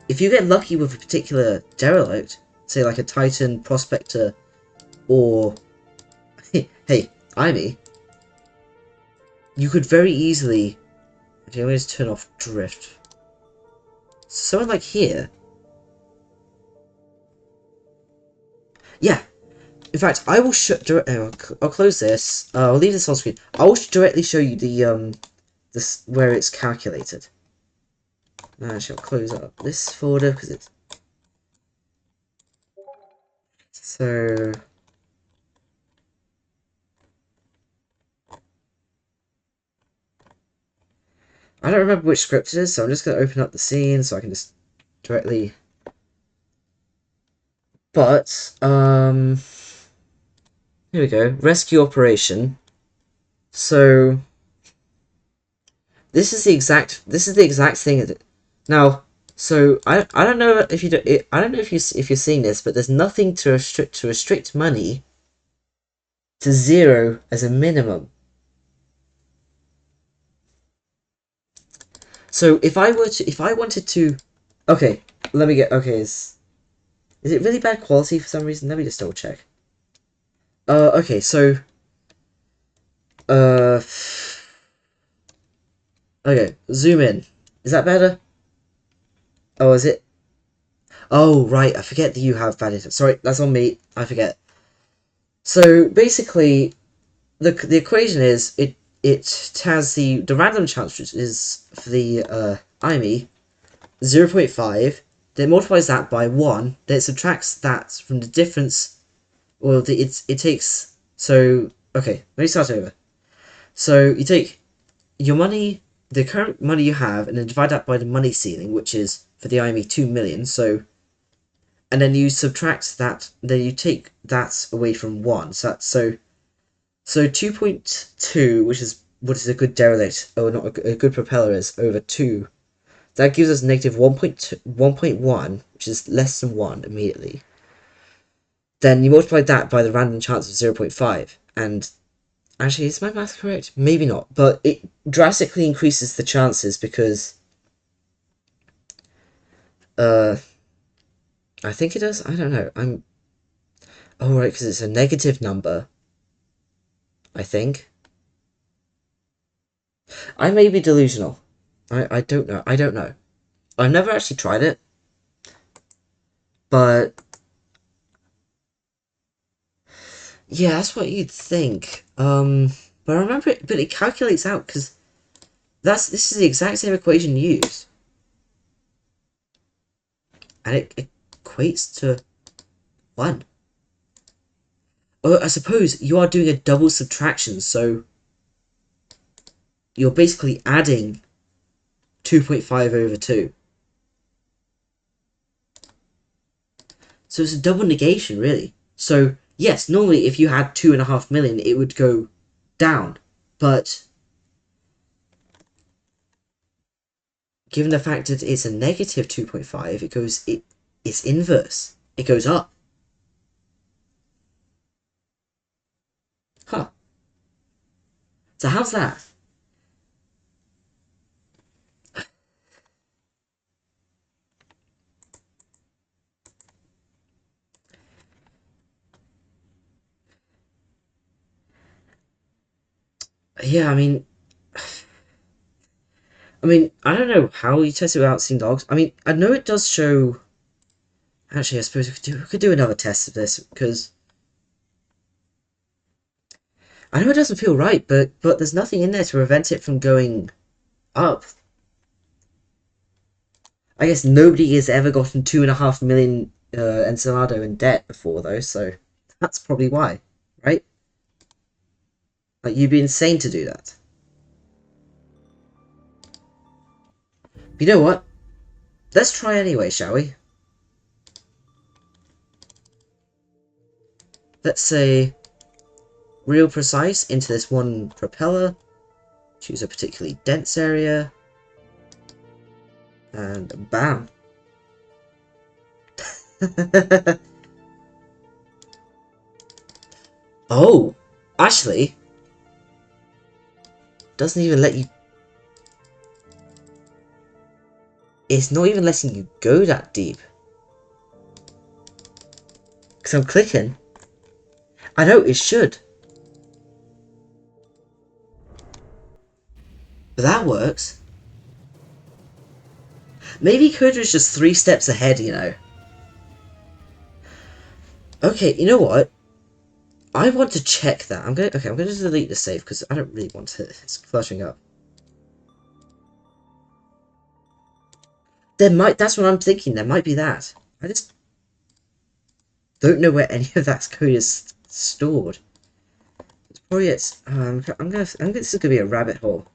if you get lucky with a particular derelict, say like a Titan, Prospector, or hey, Amy, you could very easily. Okay, let me just turn off drift. Somewhere like here. Yeah. In fact, I will I'll close this. I'll leave this on screen. I will directly show you the this where it's calculated. Actually, I'll close up this folder because it's so. I don't remember which script it is, so I'm just going to open up the scene so I can just directly. But here we go. Rescue operation. So this is the exact thing. Now, so I don't know if you do, I don't know if you're seeing this, but there's nothing to restrict money to 0 as a minimum. So if I wanted to, okay, let me get okay. Is it really bad quality for some reason? Let me just double check. Okay, so uh, okay, zoom in. Is that better? Oh, is it? Oh, right. I forget that you have bad internet. Sorry, that's on me. I forget. So basically, the equation is it has the random chance, which is for the IME 0.5. Then it multiplies that by 1. Then it subtracts that from the difference. Well, it takes. So okay, let me start over. So you take your money, the current money you have, and then divide that by the money ceiling, which is for the IME 2 million. So and then you subtract that, then you take that away from 1. So 2.2, which is what is a good derelict, or not a good propeller is, over 2. That gives us negative 1.1, which is less than 1 immediately. Then you multiply that by the random chance of 0.5, and actually, is my math correct? Maybe not, but it drastically increases the chances because uh I think it does. I don't know. Oh right, because it's a negative number. I think I may be delusional. I don't know. I don't know. I've never actually tried it, but yeah, that's what you'd think. But I remember it. But it calculates out because this is the exact same equation used, and it equates to 1. Oh, I suppose you are doing a double subtraction, so you're basically adding 2.5 over 2. So it's a double negation, really. So, yes, normally if you had 2.5 million, it would go down. But given the fact that it's a negative 2.5, it's inverse. It goes up. Huh. So how's that? Yeah, I don't know how you test it without seeing dogs. I know it does show. Actually, I suppose we could do another test of this because I know it doesn't feel right, but there's nothing in there to prevent it from going up. I guess nobody has ever gotten 2.5 million Encelado in debt before, though, so that's probably why, right? Like you'd be insane to do that. But you know what? Let's try anyway, shall we? Let's say real precise into this one propeller. Choose a particularly dense area. And bam. Oh, actually, doesn't even let you. It's not even letting you go that deep. Because I'm clicking. I know, it should. But that works. Maybe Coda is just 3 steps ahead, you know. Okay, you know what? I want to check that. I'm gonna delete the save because I don't really want it. It's flushing up. That's what I'm thinking. There might be that. I just don't know where any of that code is stored. It's probably this is gonna be a rabbit hole.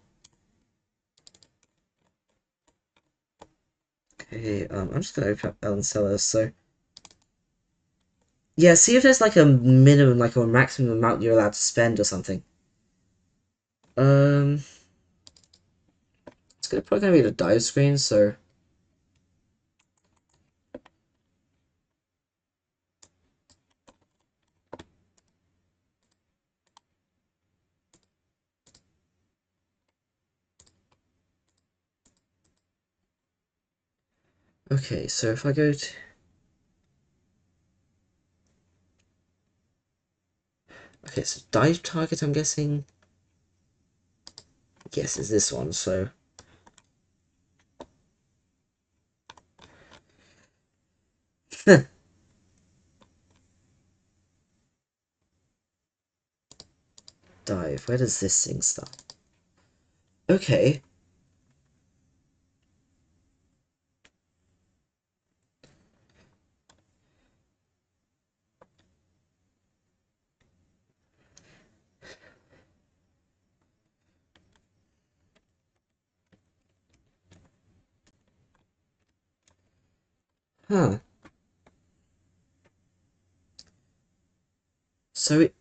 Okay, I'm just gonna open up Ellen Sellers. So yeah, see if there's like a minimum, like a maximum amount you're allowed to spend or something. It's probably gonna be the dive screen. So okay, so if I go to okay, so dive target, I'm guessing. Yes, it's this one. So dive. Where does this thing start? Okay. Huh. So it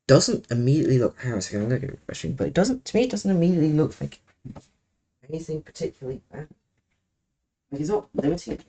doesn't immediately look. Hang on a second, I'm gonna go refreshing, but it doesn't. To me, it doesn't immediately look like anything particularly bad. Like it's not limiting it.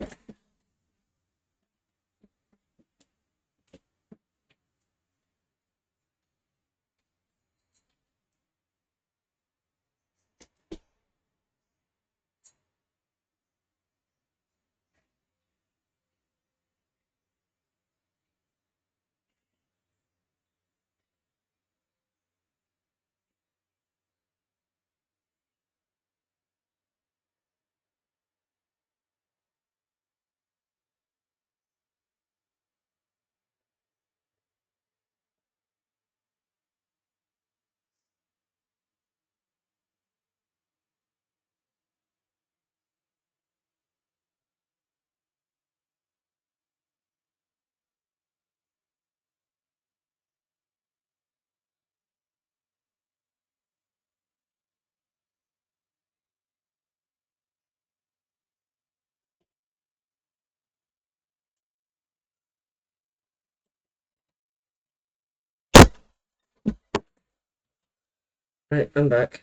Right, I'm back.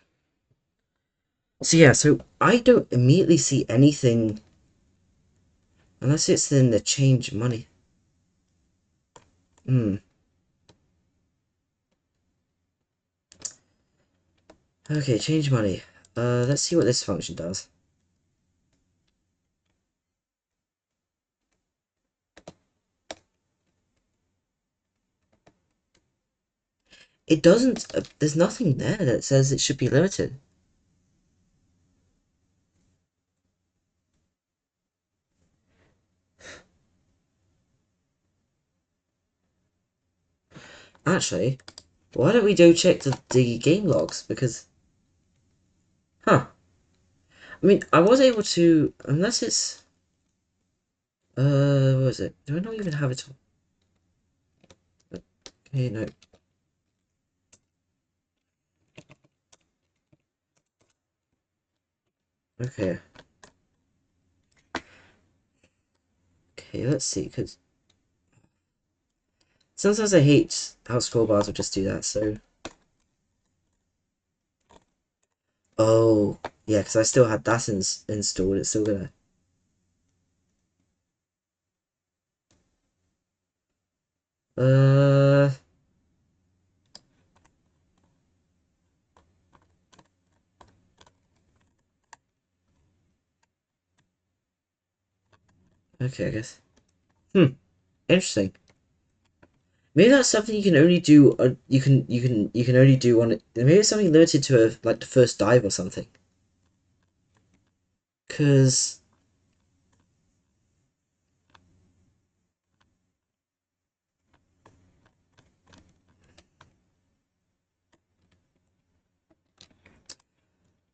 So yeah, so I don't immediately see anything unless it's in the change money. Hmm. Okay, change money. Let's see what this function does. It doesn't. There's nothing there that says it should be limited. Actually, why don't we go check the game logs? Because, huh? I mean, I was able to, unless it's, what was it? Do I not even have it on? Okay, no. Okay. Okay, let's see, because sometimes I hate how scroll bars will just do that, so. Oh, yeah, because I still had that installed, it's still gonna. Uh, Okay, I guess. Hmm. Interesting. Maybe that's something you can only do. You can only do on it. Maybe it's something limited to like the first dive or something. Cause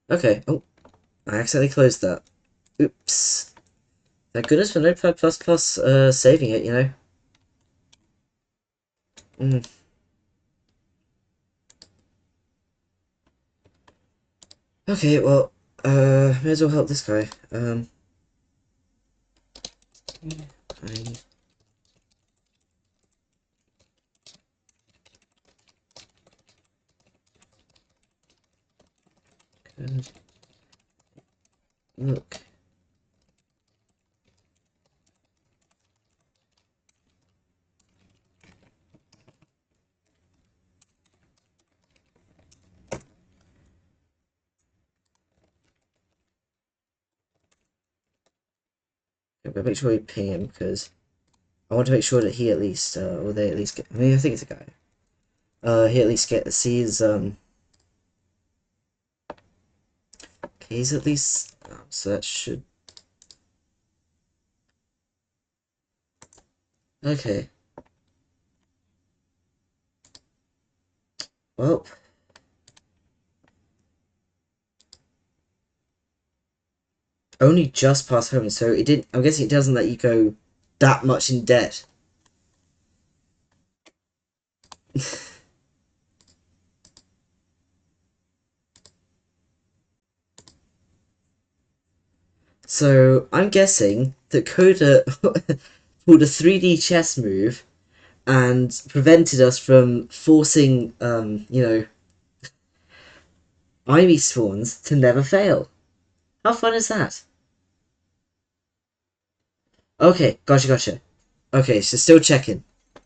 okay. Oh, I accidentally closed that. Oops. Thank goodness for Notepad++ saving it. Mm. Okay. Well. May as well help this guy. I could look. But make sure we ping him because I want to make sure that he at least, or they at least get. I mean, I think it's a guy. He at least sees. He's at least. So that should. Okay. Well, only just past home, so it didn't. I'm guessing it doesn't let you go that much in debt. So I'm guessing that Coda pulled a 3D chess move and prevented us from forcing, Ivy spawns to never fail. How fun is that? Okay, gotcha. Okay, so still checking. I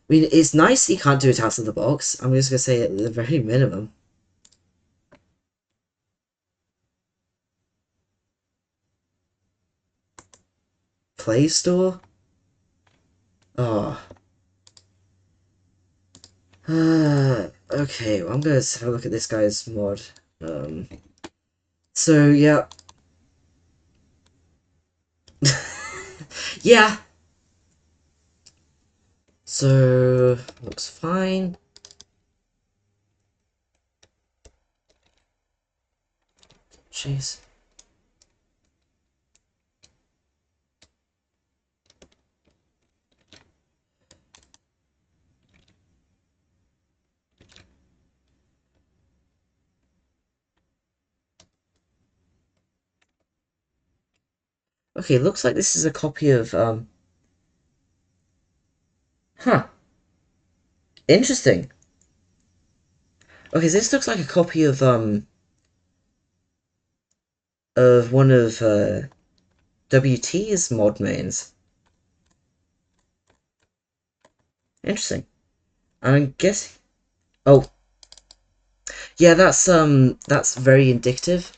mean, it's nice that you can't do it out of the box. I'm just gonna say at the very minimum. Play Store? Oh. Okay, well, I'm gonna have a look at this guy's mod. Um, so, yeah. Yeah! So, looks fine. Jeez. Okay, looks like this is a copy of, Huh. Interesting. Okay, so this looks like a copy of one of, WT's mod mains. Interesting. I'm guessing. Oh, yeah, that's very indicative.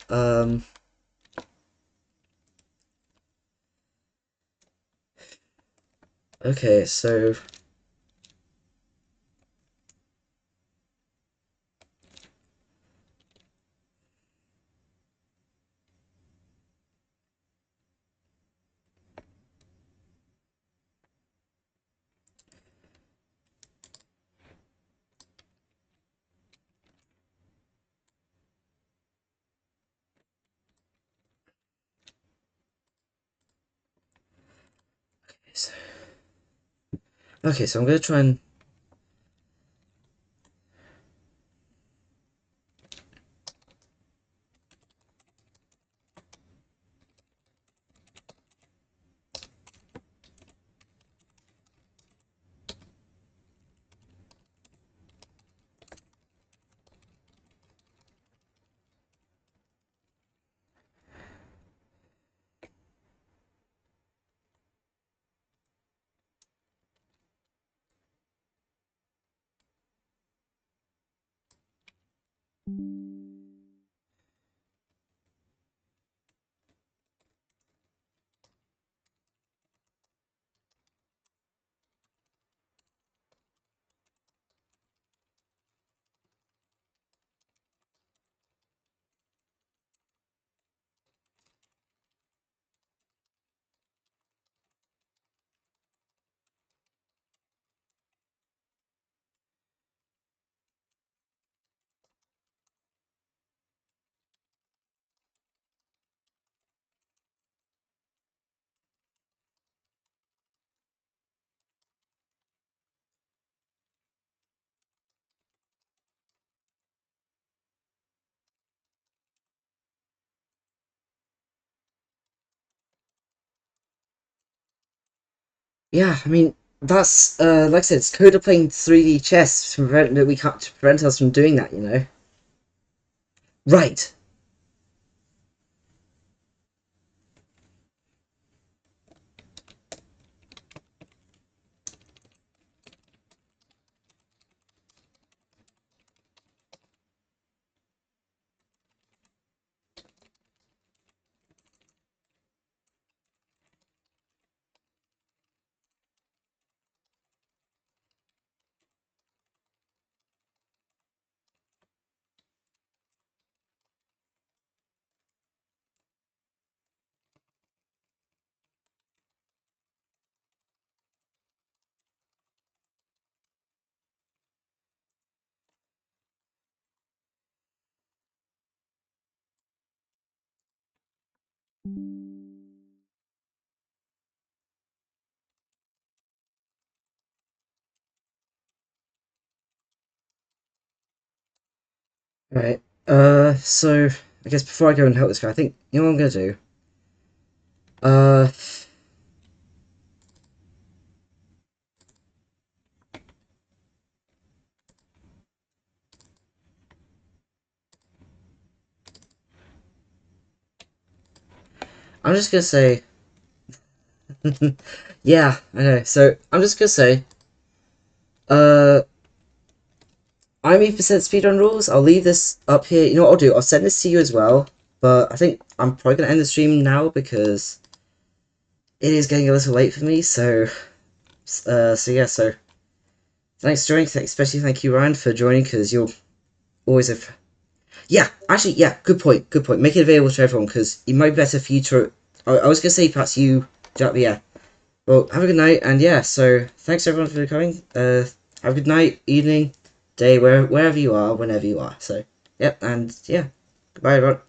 Okay, so okay, so I'm gonna try and Yeah, I mean that's like I said, it's code of playing 3D chess to prevent that we can't to prevent us from doing that. You know. Right. Right. So I guess before I go and help this guy, I think you know what I'm gonna do. Uh, I'm just gonna say. Yeah, I know. So I'm just gonna say. Uh, I'm 8% speedrun rules. I'll leave this up here. You know what I'll do? I'll send this to you as well. But I think I'm probably gonna end the stream now because it is getting a little late for me. So yeah. So thanks, joining. Especially thank you, Ryan, for joining because you'll always have. Yeah, actually, yeah. Good point. Good point. Make it available to everyone because it might be better for you to. I was gonna say perhaps you. Yeah. Well, have a good night, and yeah. So thanks everyone for coming. Have a good night, evening, day, wherever you are, whenever you are. So yep, and yeah. Goodbye, everyone.